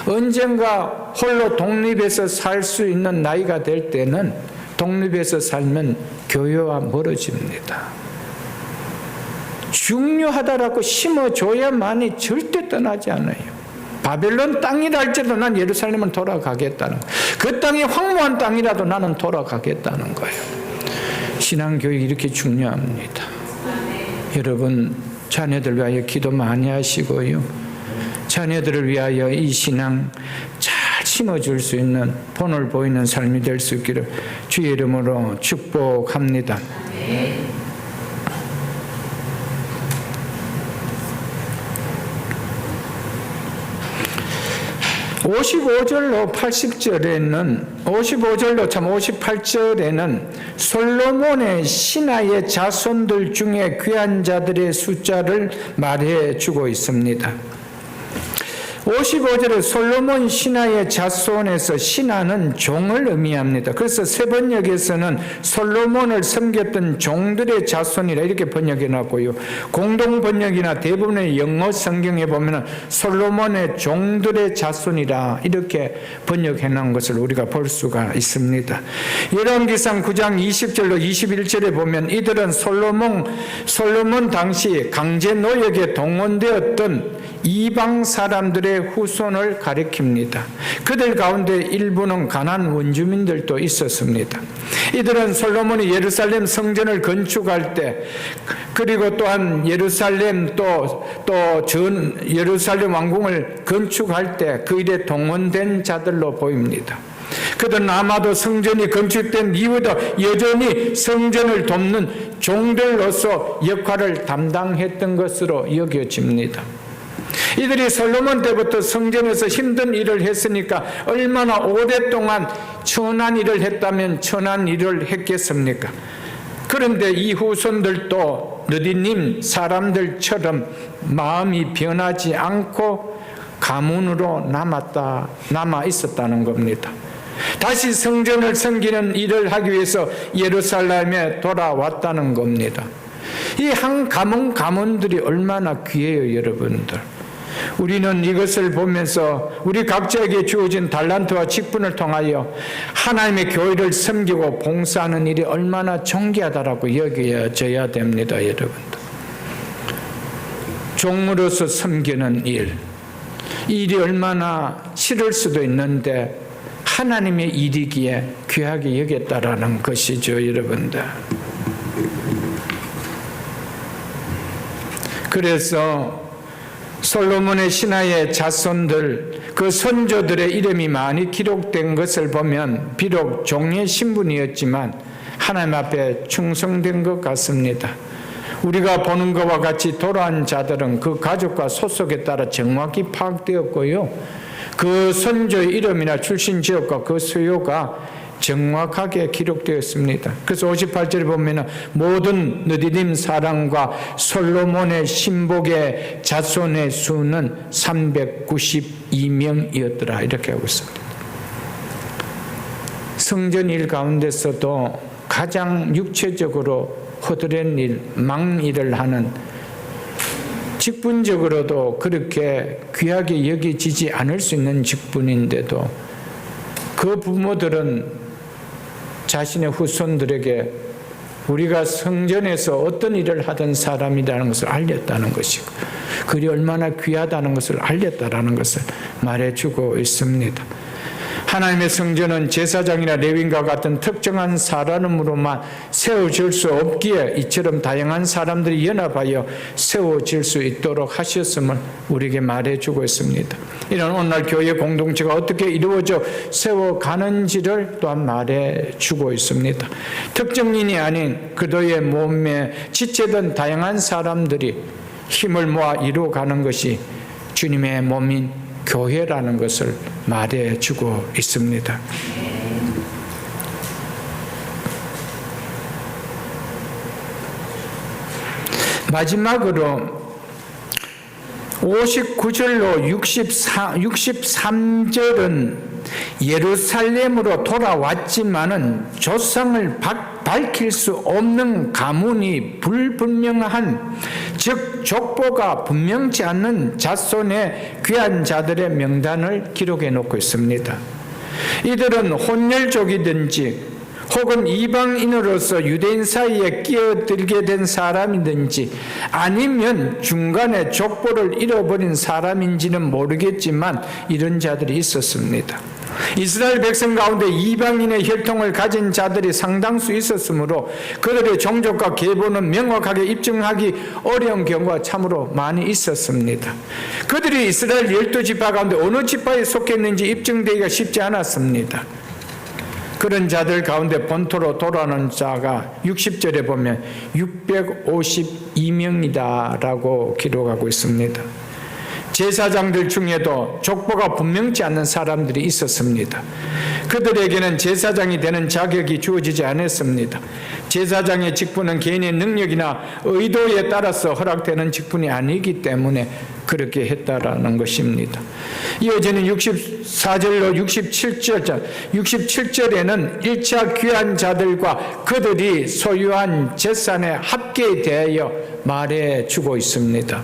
언젠가 홀로 독립해서 살 수 있는 나이가 될 때는 독립해서 살면 교회와 멀어집니다. 중요하다라고 심어줘야만이 절대 떠나지 않아요. 바벨론 땅이라 할지라도 난 예루살렘을 돌아가겠다는 거예요. 그 땅이 황무한 땅이라도 나는 돌아가겠다는 거예요. 신앙교육이 이렇게 중요합니다. 여러분 자녀들 위하여 기도 많이 하시고요. 자녀들을 위하여 이 신앙 잘 심어줄 수 있는 본을 보이는 삶이 될 수 있기를 주의 이름으로 축복합니다. 55절로 58절에는 솔로몬의 신하의 자손들 중에 귀한 자들의 숫자를 말해 주고 있습니다. 55절에 솔로몬 신하의 자손에서 신하는 종을 의미합니다. 그래서 새 번역에서는 솔로몬을 섬겼던 종들의 자손이라 이렇게 번역해 놨고요. 공동 번역이나 대부분의 영어 성경에 보면 솔로몬의 종들의 자손이라 이렇게 번역해 놓은 것을 우리가 볼 수가 있습니다. 열왕기상 9장 20절로 21절에 보면 이들은 솔로몬 당시 강제 노역에 동원되었던 이방 사람들의 후손을 가리킵니다. 그들 가운데 일부는 가나안 원주민들도 있었습니다. 이들은 솔로몬이 예루살렘 성전을 건축할 때, 그리고 또한 예루살렘 예루살렘 왕궁을 건축할 때 그 일에 동원된 자들로 보입니다. 그들은 아마도 성전이 건축된 이후에도 여전히 성전을 돕는 종들로서 역할을 담당했던 것으로 여겨집니다. 이들이 솔로몬 때부터 성전에서 힘든 일을 했으니까 얼마나 오랫동안 천한 일을 했다면 천한 일을 했겠습니까? 그런데 이 후손들도 느디님 사람들처럼 마음이 변하지 않고 가문으로 남아 있었다는 겁니다. 다시 성전을 섬기는 일을 하기 위해서 예루살렘에 돌아왔다는 겁니다. 이 한 가문들이 얼마나 귀해요, 여러분들. 우리는 이것을 보면서 우리 각자에게 주어진 달란트와 직분을 통하여 하나님의 교회를 섬기고 봉사하는 일이 얼마나 존귀하다라고 여겨져야 됩니다, 여러분들. 종으로서 섬기는 일이 얼마나 싫을 수도 있는데 하나님의 일이기에 귀하게 여겼다라는 것이죠, 여러분들. 그래서 솔로몬의 신하의 자손들, 그 선조들의 이름이 많이 기록된 것을 보면 비록 종의 신분이었지만 하나님 앞에 충성된 것 같습니다. 우리가 보는 것과 같이 돌아온 자들은 그 가족과 소속에 따라 정확히 파악되었고요. 그 선조의 이름이나 출신 지역과 그 수요가 정확하게 기록되었습니다. 그래서 58절에 보면 모든 느디님 사람과 솔로몬의 신복의 자손의 수는 392명이었더라 이렇게 하고 있습니다. 성전 일 가운데서도 가장 육체적으로 허드렛 일, 망일을 하는, 직분적으로도 그렇게 귀하게 여겨지지 않을 수 있는 직분인데도 그 부모들은 자신의 후손들에게 우리가 성전에서 어떤 일을 하던 사람이라는 것을 알렸다는 것이고 그리 얼마나 귀하다는 것을 알렸다라는 것을 말해주고 있습니다. 하나님의 성전은 제사장이나 레위인과 같은 특정한 사람으로만 세워질 수 없기에 이처럼 다양한 사람들이 연합하여 세워질 수 있도록 하셨음을 우리에게 말해주고 있습니다. 이런 오늘날 교회 공동체가 어떻게 이루어져 세워가는지를 또한 말해주고 있습니다. 특정인이 아닌 그도의 몸에 지체된 다양한 사람들이 힘을 모아 이루어가는 것이 주님의 몸인 교회라는 것을 말해주고 있습니다. 마지막으로 59절로 63절은 예루살렘으로 돌아왔지만은 조상을 밝힐 수 없는 가문이 불분명한, 즉 족보가 분명치 않는 자손의 귀한 자들의 명단을 기록해 놓고 있습니다. 이들은 혼혈족이든지 혹은 이방인으로서 유대인 사이에 끼어들게 된 사람이든지 아니면 중간에 족보를 잃어버린 사람인지는 모르겠지만 이런 자들이 있었습니다. 이스라엘 백성 가운데 이방인의 혈통을 가진 자들이 상당수 있었으므로 그들의 종족과 계보는 명확하게 입증하기 어려운 경우가 참으로 많이 있었습니다. 그들이 이스라엘 12지파 가운데 어느 지파에 속했는지 입증되기가 쉽지 않았습니다. 그런 자들 가운데 본토로 돌아오는 자가 60절에 보면 652명이다 라고 기록하고 있습니다. 제사장들 중에도 족보가 분명치 않는 사람들이 있었습니다. 그들에게는 제사장이 되는 자격이 주어지지 않았습니다. 제사장의 직분은 개인의 능력이나 의도에 따라서 허락되는 직분이 아니기 때문에 그렇게 했다라는 것입니다. 이어지는 64절로 67절에는 1차 귀한 자들과 그들이 소유한 재산의 합계에 대하여 말해주고 있습니다.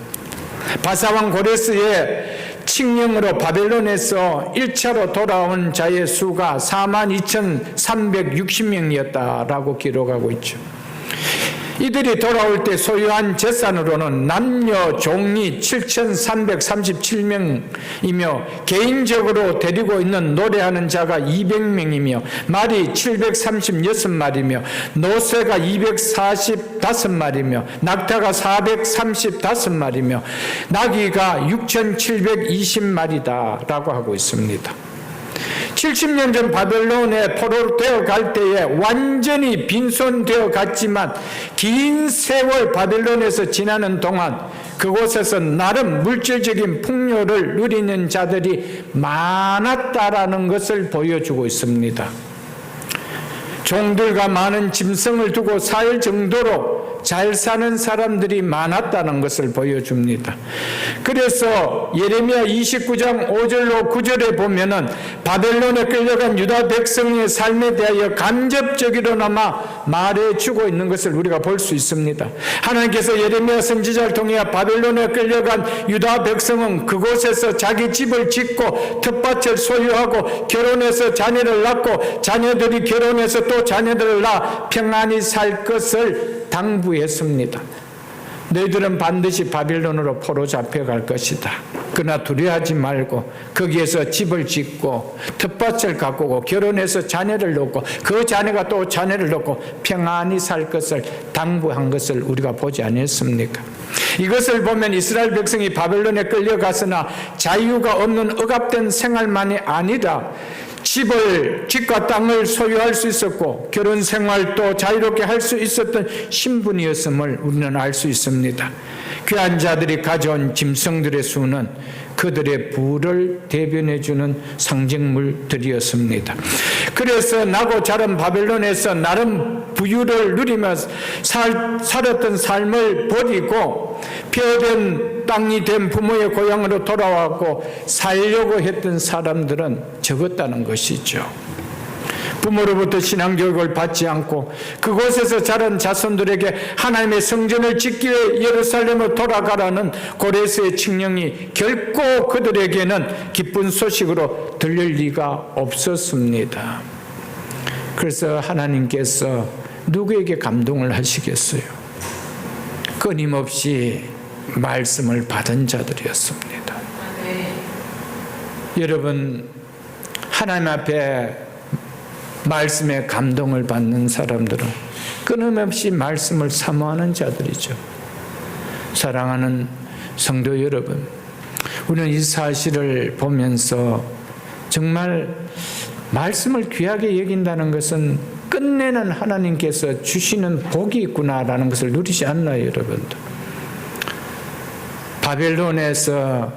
바사왕 고레스의 칙령으로 바벨론에서 1차로 돌아온 자의 수가 42,360명이었다라고 기록하고 있죠. 이들이 돌아올 때 소유한 재산으로는 남녀 종이 7,337명이며 개인적으로 데리고 있는 노래하는 자가 200명이며 말이 736마리며 노새가 245마리며 낙타가 435마리며 나귀가 6,720마리다라고 하고 있습니다. 70년 전 바벨론에 포로로 되어 갈 때에 완전히 빈손되어 갔지만 긴 세월 바벨론에서 지나는 동안 그곳에서 나름 물질적인 풍요를 누리는 자들이 많았다라는 것을 보여주고 있습니다. 종들과 많은 짐승을 두고 살 정도로 잘 사는 사람들이 많았다는 것을 보여줍니다. 그래서 예레미야 29장 5절로 9절에 보면은 바벨론에 끌려간 유다 백성의 삶에 대하여 간접적으로나마 말해주고 있는 것을 우리가 볼 수 있습니다. 하나님께서 예레미야 선지자를 통해 바벨론에 끌려간 유다 백성은 그곳에서 자기 집을 짓고 텃밭을 소유하고 결혼해서 자녀를 낳고 자녀들이 결혼해서 또 자녀들을 낳아 평안히 살 것을 당부했습니다. 너희들은 반드시 바빌론으로 포로 잡혀갈 것이다. 그러나 두려워하지 말고 거기에서 집을 짓고 텃밭을 가꾸고 결혼해서 자녀를 낳고 그 자녀가 또 자녀를 낳고 평안히 살 것을 당부한 것을 우리가 보지 않았습니까? 이것을 보면 이스라엘 백성이 바벨론에 끌려갔으나 자유가 없는 억압된 생활만이 아니라 집과 땅을 소유할 수 있었고 결혼 생활도 자유롭게 할 수 있었던 신분이었음을 우리는 알 수 있습니다. 귀한 자들이 가져온 짐승들의 수는 그들의 부를 대변해주는 상징물들이었습니다. 그래서 나고 자란 바벨론에서 나름 부유를 누리면서 살았던 삶을 버리고 폐허된 땅이 된 부모의 고향으로 돌아왔고 살려고 했던 사람들은 적었다는 것이죠. 부모로부터 신앙교육을 받지 않고 그곳에서 자란 자손들에게 하나님의 성전을 짓기 위해 예루살렘으로 돌아가라는 고레스의 칙령이 결코 그들에게는 기쁜 소식으로 들릴 리가 없었습니다. 그래서 하나님께서 누구에게 감동을 하시겠어요? 끊임없이 말씀을 받은 자들이었습니다. 여러분, 하나님 앞에 말씀에 감동을 받는 사람들은 끊임없이 말씀을 사모하는 자들이죠. 사랑하는 성도 여러분, 우리는 이 사실을 보면서 정말 말씀을 귀하게 여긴다는 것은 끝내는 하나님께서 주시는 복이 있구나라는 것을 누리지 않나요, 여러분들? 바벨론에서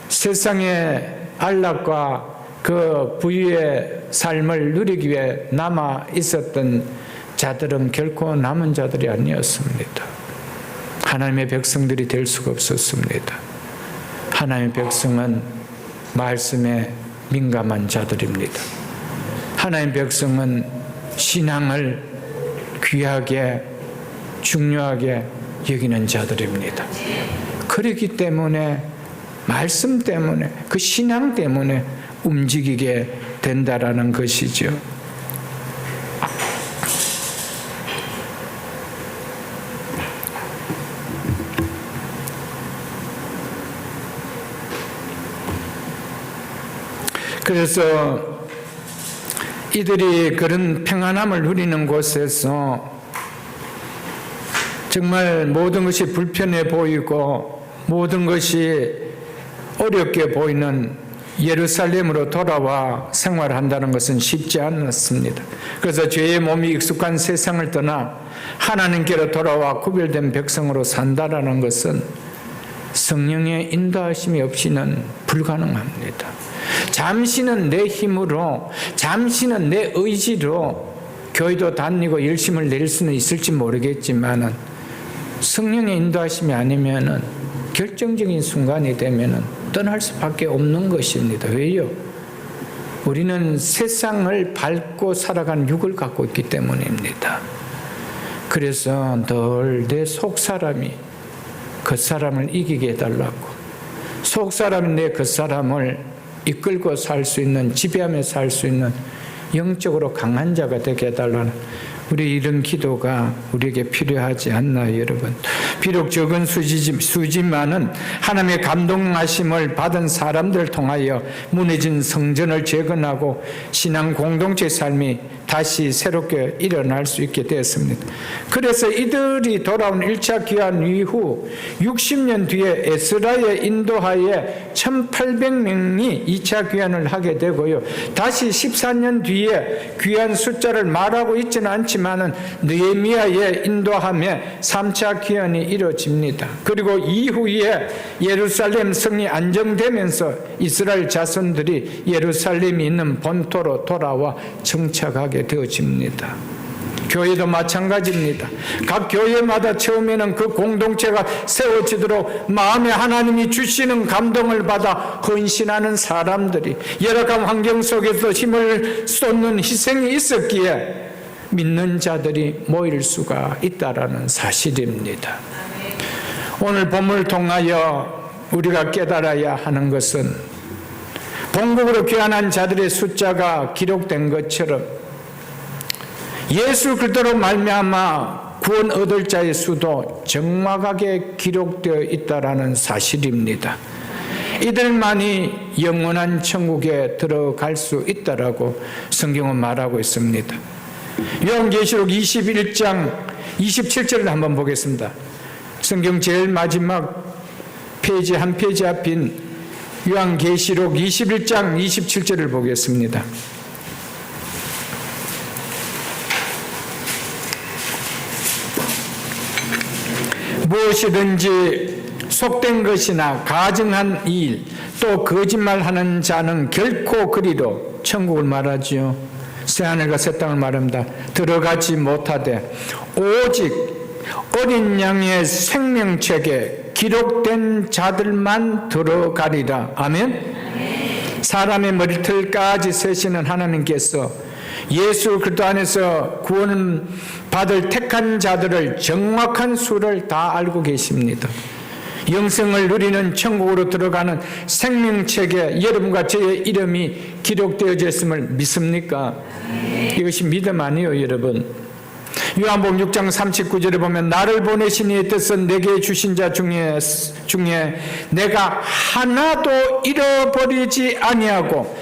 세상의 안락과 그 부유의 삶을 누리기 위해 남아 있었던 자들은 결코 남은 자들이 아니었습니다. 하나님의 백성들이 될 수가 없었습니다. 하나님의 백성은 말씀에 민감한 자들입니다. 하나님의 백성은 신앙을 귀하게 중요하게 여기는 자들입니다. 그렇기 때문에 말씀 때문에 그 신앙 때문에 움직이게 된다라는 것이죠. 그래서 이들이 그런 평안함을 누리는 곳에서 정말 모든 것이 불편해 보이고 모든 것이 어렵게 보이는 예루살렘으로 돌아와 생활한다는 것은 쉽지 않았습니다. 그래서 죄의 몸이 익숙한 세상을 떠나 하나님께로 돌아와 구별된 백성으로 산다라는 것은 성령의 인도하심이 없이는 불가능합니다. 잠시는 내 힘으로, 잠시는 내 의지로 교회도 다니고 열심을 낼 수는 있을지 모르겠지만 성령의 인도하심이 아니면 결정적인 순간이 되면 떠날 수밖에 없는 것입니다. 왜요? 우리는 세상을 밟고 살아가는 육을 갖고 있기 때문입니다. 그래서 늘 내 속사람이 겉사람을 이기게 해달라고, 속사람이 내 겉사람을 이끌고 살 수 있는, 지배하며 살 수 있는 영적으로 강한 자가 되게 해달라는 우리 이런 기도가 우리에게 필요하지 않나요, 여러분? 비록 적은 수지만은 하나님의 감동하심을 받은 사람들을 통하여 무너진 성전을 재건하고 신앙 공동체 삶이 다시 새롭게 일어날 수 있게 되었습니다. 그래서 이들이 돌아온 1차 귀환 이후 60년 뒤에 에스라의 인도하에 1800명이 2차 귀환을 하게 되고요. 다시 14년 뒤에 귀환 숫자를 말하고 있지는 않지만 느헤미야의 인도함에 3차 귀환이 이루어집니다. 그리고 이후에 예루살렘 성이 안정되면서 이스라엘 자손들이 예루살렘이 있는 본토로 돌아와 정착하게 되어집니다. 교회도 마찬가지입니다. 각 교회마다 처음에는 그 공동체가 세워지도록 마음에 하나님이 주시는 감동을 받아 헌신하는 사람들이 열악한 환경 속에서 힘을 쏟는 희생이 있었기에 믿는 자들이 모일 수가 있다라는 사실입니다. 오늘 본문을 통하여 우리가 깨달아야 하는 것은 본국으로 귀환한 자들의 숫자가 기록된 것처럼 예수 그리스도로 말미암아 구원 얻을 자의 수도 정확하게 기록되어 있다라는 사실입니다. 이들만이 영원한 천국에 들어갈 수 있다라고 성경은 말하고 있습니다. 요한계시록 21장 27절을 한번 보겠습니다. 성경 제일 마지막 페이지 한 페이지 앞인 요한계시록 21장 27절을 보겠습니다. 무엇이든지 속된 것이나 가증한 일 또 거짓말하는 자는 결코 그리로 천국을 말하지요. 새하늘과 새 땅을 말합니다. 들어가지 못하되 오직 어린 양의 생명책에 기록된 자들만 들어가리라. 아멘. 사람의 머리털까지 세시는 하나님께서 예수 그리스도 안에서 구원을 받을 택한 자들을 정확한 수를 다 알고 계십니다. 영생을 누리는 천국으로 들어가는 생명책에 여러분과 저의 이름이 기록되어져 있음을 믿습니까? 이것이 믿음 아니에요, 여러분. 요한복음 6장 39절에 보면 나를 보내신 이의 뜻은 내게 주신 자 중에 내가 하나도 잃어버리지 아니하고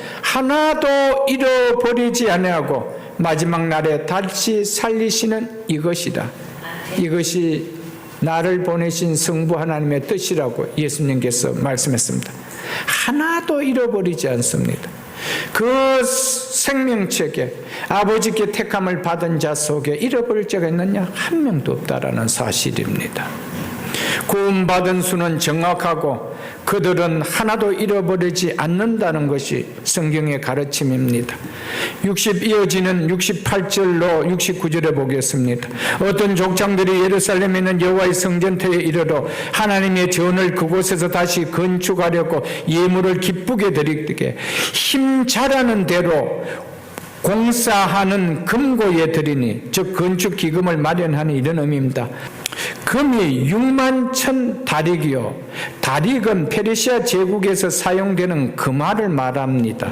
마지막 날에 다시 살리시는 이것이다. 이것이 나를 보내신 성부 하나님의 뜻이라고 예수님께서 말씀했습니다. 하나도 잃어버리지 않습니다. 그 생명책에 아버지께 택함을 받은 자 속에 잃어버릴 자가 있느냐? 한 명도 없다라는 사실입니다. 구원받은 수는 정확하고 그들은 하나도 잃어버리지 않는다는 것이 성경의 가르침입니다. 이어지는 68절로 69절에 보겠습니다. 어떤 족장들이 예루살렘에 있는 여호와의 성전터에 이르러 하나님의 전을 그곳에서 다시 건축하려고 예물을 기쁘게 드리게 힘 잘하는 대로 공사하는 금고에 드리니, 즉 건축 기금을 마련하는 이런 의미입니다. 금이 61,000 다릭이요, 다릭은 페르시아 제국에서 사용되는 금화를 말합니다.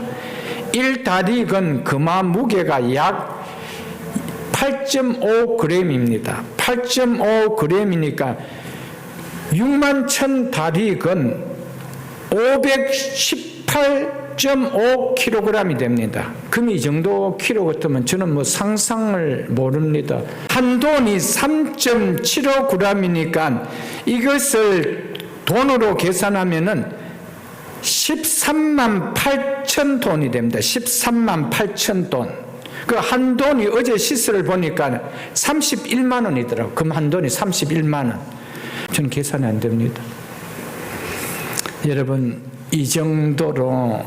1다릭은 금화 무게가 약 8.5g입니다. 8.5g이니까 61,000 다릭은 518.5kg이 됩니다. 금이 이 정도 키로 같으면 저는 상상을 모릅니다. 한 돈이 3.75g이니까 이것을 돈으로 계산하면은 13만 8천 돈이 됩니다. 13만 8천 돈. 그 한 돈이 어제 시세를 보니까 31만 원이더라고요. 금 한 돈이 31만 원. 저는 계산이 안 됩니다. 여러분, 이 정도로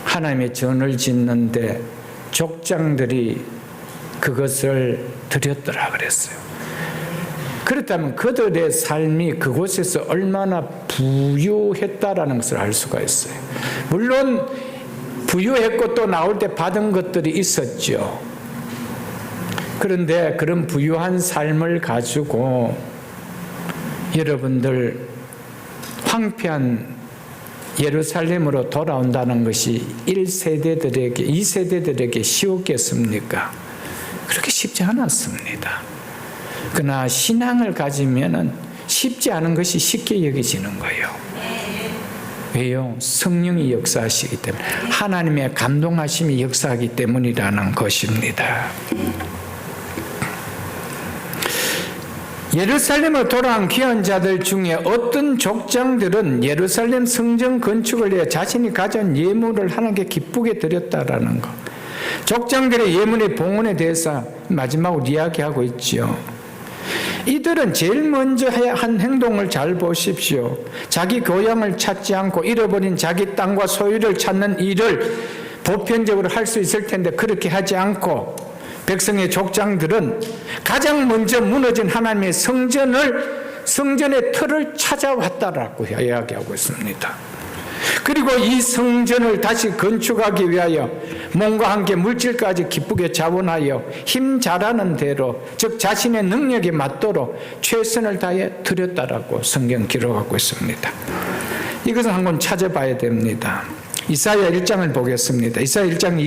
하나님의 전을 짓는데 족장들이 그것을 드렸더라 그랬어요. 그렇다면 그들의 삶이 그곳에서 얼마나 부유했다라는 것을 알 수가 있어요. 물론 부유했고 또 나올 때 받은 것들이 있었죠. 그런데 그런 부유한 삶을 가지고 여러분들 황폐한 예루살렘으로 돌아온다는 것이 1세대들에게, 2세대들에게 쉬웠겠습니까? 그렇게 쉽지 않았습니다. 그러나 신앙을 가지면은 쉽지 않은 것이 쉽게 여겨지는 거예요. 왜요? 성령이 역사하시기 때문에, 하나님의 감동하심이 역사하기 때문이라는 것입니다. 예루살렘으로 돌아온 귀한 자들 중에 어떤 족장들은 예루살렘 성전 건축을 위해 자신이 가진 예물을 하나님께 기쁘게 드렸다라는 것. 족장들의 예물의 봉헌에 대해서 마지막으로 이야기하고 있지요. 이들은 제일 먼저 한 행동을 잘 보십시오. 자기 고향을 찾지 않고 잃어버린 자기 땅과 소유를 찾는 일을 보편적으로 할 수 있을 텐데 그렇게 하지 않고 백성의 족장들은 가장 먼저 무너진 하나님의 성전의 틀을 찾아왔다라고 이야기하고 있습니다. 그리고 이 성전을 다시 건축하기 위하여 몸과 함께 물질까지 기쁘게 자원하여 힘 잘하는 대로, 즉 자신의 능력에 맞도록 최선을 다해 드렸다라고 성경 기록하고 있습니다. 이것은 한번 찾아봐야 됩니다. 이사야 1장을 보겠습니다. 이사야 1장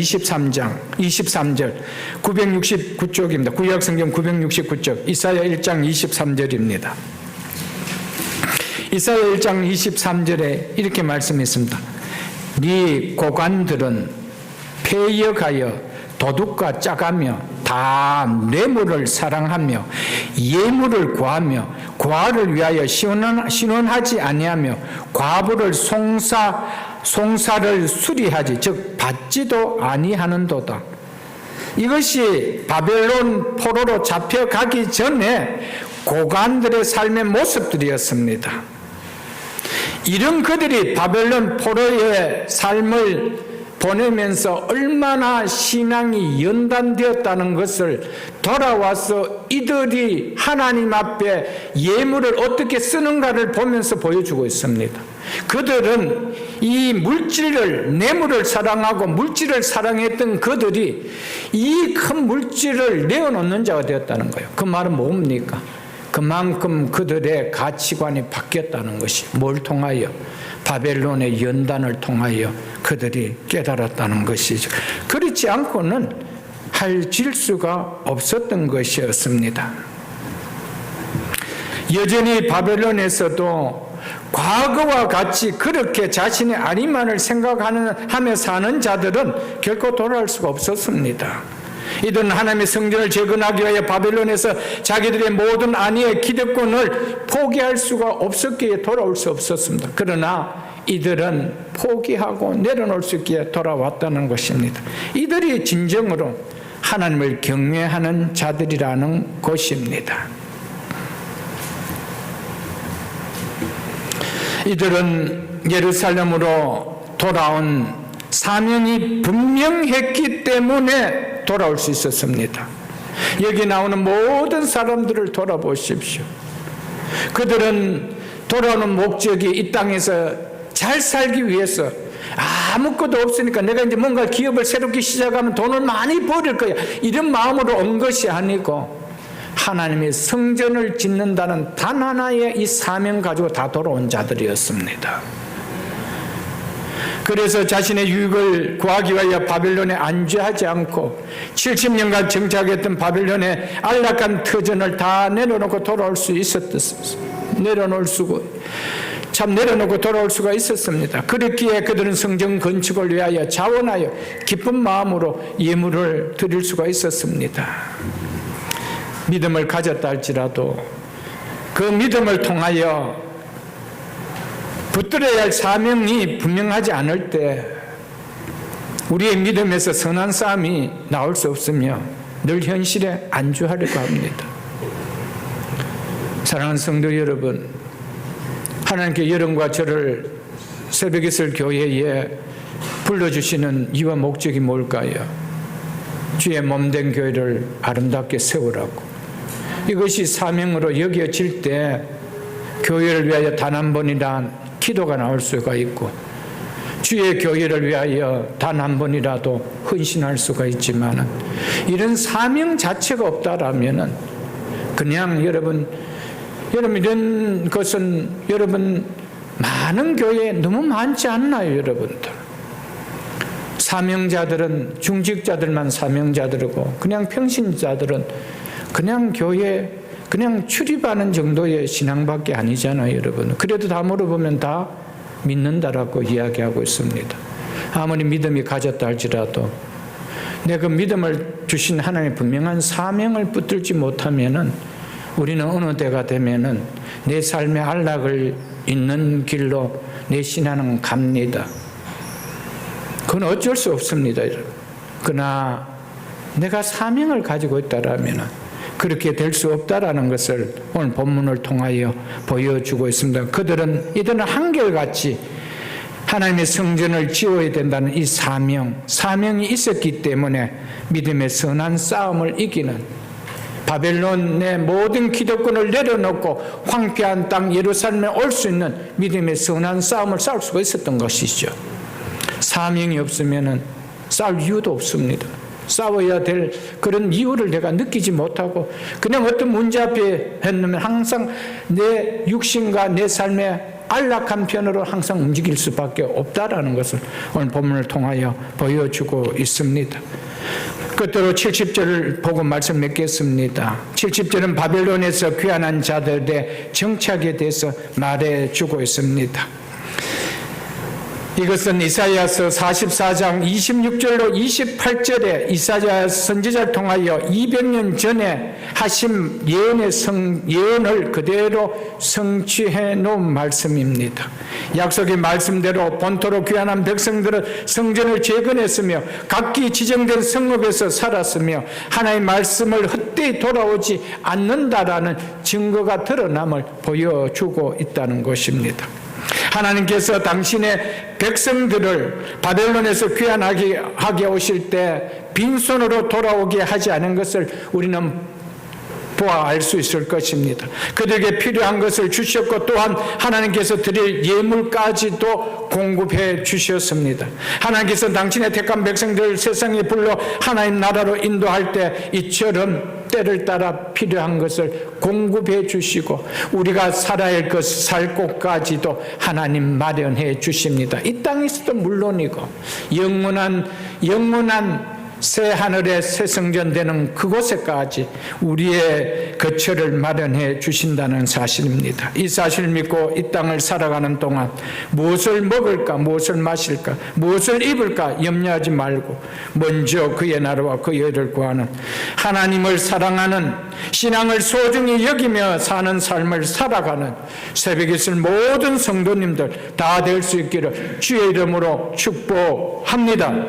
23절 969쪽입니다. 구약성경 969쪽 이사야 1장 23절입니다. 이사야 1장 23절에 이렇게 말씀했습니다. 네 고관들은 폐역하여 도둑과 짜가며 다 뇌물을 사랑하며 예물을 구하며 과를 위하여 신원하지 아니하며 과부를 송사를 수리하지 즉 받지도 아니하는도다. 이것이 바벨론 포로로 잡혀가기 전에 고관들의 삶의 모습들이었습니다. 이런 그들이 바벨론 포로의 삶을 보내면서 얼마나 신앙이 연단되었다는 것을 돌아와서 이들이 하나님 앞에 예물을 어떻게 쓰는가를 보면서 보여주고 있습니다. 그들은 이 물질을, 뇌물을 사랑하고 물질을 사랑했던 그들이 이 큰 물질을 내어놓는 자가 되었다는 거예요. 그 말은 뭡니까? 그만큼 그들의 가치관이 바뀌었다는 것이 뭘 통하여? 바벨론의 연단을 통하여 그들이 깨달았다는 것이죠. 그렇지 않고는 할 질수가 없었던 것이었습니다. 여전히 바벨론에서도 과거와 같이 그렇게 자신의 아니만을 생각하며 사는 자들은 결코 돌아올 수가 없었습니다. 이들은 하나님의 성전을 재건하기 위해 바벨론에서 자기들의 모든 안위의 기득권을 포기할 수가 없었기에 돌아올 수 없었습니다. 그러나 이들은 포기하고 내려놓을 수 있기에 돌아왔다는 것입니다. 이들이 진정으로 하나님을 경외하는 자들이라는 것입니다. 이들은 예루살렘으로 돌아온 사명이 분명했기 때문에 돌아올 수 있었습니다. 여기 나오는 모든 사람들을 돌아보십시오. 그들은 돌아오는 목적이 이 땅에서 잘 살기 위해서 아무것도 없으니까 내가 이제 뭔가 기업을 새롭게 시작하면 돈을 많이 벌일 거야, 이런 마음으로 온 것이 아니고 하나님의 성전을 짓는다는 단 하나의 이 사명 가지고 다 돌아온 자들이었습니다. 그래서 자신의 유익을 구하기 위하여 바벨론에 안주하지 않고 70년간 정착했던 바벨론의 안락한 터전을 다 내려놓고 돌아올 수 내려놓고 돌아올 수가 있었습니다. 그렇기에 그들은 성전 건축을 위하여 자원하여 기쁜 마음으로 예물을 드릴 수가 있었습니다. 믿음을 가졌다 할지라도 그 믿음을 통하여 붙들어야 할 사명이 분명하지 않을 때 우리의 믿음에서 선한 싸움이 나올 수 없으며 늘 현실에 안주하려고 합니다. 사랑하는 성도 여러분, 하나님께 여러분과 저를 새벽이슬 교회에 불러주시는 이유와 목적이 뭘까요? 주의 몸된 교회를 아름답게 세우라고. 이것이 사명으로 여겨질 때 교회를 위하여 단 한 번이란 기도가 나올 수가 있고, 주의 교회를 위하여 단 한 번이라도 헌신할 수가 있지만, 이런 사명 자체가 없다라면은 그냥 여러분 이런 것은 여러분 많은 교회에 너무 많지 않나요, 여러분들? 사명자들은 중직자들만 사명자들이고, 그냥 평신자들은 그냥 교회 그냥 출입하는 정도의 신앙밖에 아니잖아요, 여러분. 그래도 다 물어보면 다 믿는다라고 이야기하고 있습니다. 아무리 믿음이 가졌다 할지라도 내 그 믿음을 주신 하나님의 분명한 사명을 붙들지 못하면은 우리는 어느 때가 되면은 내 삶의 안락을 잇는 길로 내 신앙은 갑니다. 그건 어쩔 수 없습니다. 그러나 내가 사명을 가지고 있다라면은 그렇게 될 수 없다라는 것을 오늘 본문을 통하여 보여주고 있습니다. 이들은 한결같이 하나님의 성전을 지어야 된다는 이 사명이 있었기 때문에 믿음의 선한 싸움을 이기는, 바벨론의 모든 기득권을 내려놓고 황폐한 땅 예루살렘에 올 수 있는 믿음의 선한 싸움을 싸울 수가 있었던 것이죠. 사명이 없으면 싸울 이유도 없습니다. 싸워야 될 그런 이유를 내가 느끼지 못하고 그냥 어떤 문제 앞에 했으면 항상 내 육신과 내 삶의 안락한 편으로 항상 움직일 수밖에 없다라는 것을 오늘 본문을 통하여 보여주고 있습니다. 끝으로 70절을 보고 말씀 맺겠습니다. 70절은 바벨론에서 귀환한 자들의 정착에 대해서 말해주고 있습니다. 이것은 이사야서 44장 26절로 28절에 이사야 선지자를 통하여 200년 전에 하신 예언을 그대로 성취해 놓은 말씀입니다. 약속의 말씀대로 본토로 귀환한 백성들은 성전을 재건했으며 각기 지정된 성읍에서 살았으며 하나님의 말씀을 헛되이 돌아오지 않는다라는 증거가 드러남을 보여주고 있다는 것입니다. 하나님께서 당신의 백성들을 바벨론에서 귀환하게 오실 때 빈손으로 돌아오게 하지 않은 것을 우리는 보아 알 수 있을 것입니다. 그들에게 필요한 것을 주셨고 또한 하나님께서 드릴 예물까지도 공급해 주셨습니다. 하나님께서 당신의 택한 백성들을 세상에 불러 하나님 나라로 인도할 때 이처럼 때를 따라 필요한 것을 공급해 주시고 우리가 살아야 할 것, 살 곳까지도 하나님 마련해 주십니다. 이 땅에서도 물론이고 영원한 새 하늘의 새 성전 되는 그곳에까지 우리의 거처를 마련해 주신다는 사실입니다. 이 사실을 믿고 이 땅을 살아가는 동안 무엇을 먹을까, 무엇을 마실까, 무엇을 입을까 염려하지 말고 먼저 그의 나라와 그의 의를 구하는, 하나님을 사랑하는, 신앙을 소중히 여기며 사는 삶을 살아가는 새벽에 있을 모든 성도님들 다 될 수 있기를 주의 이름으로 축복합니다.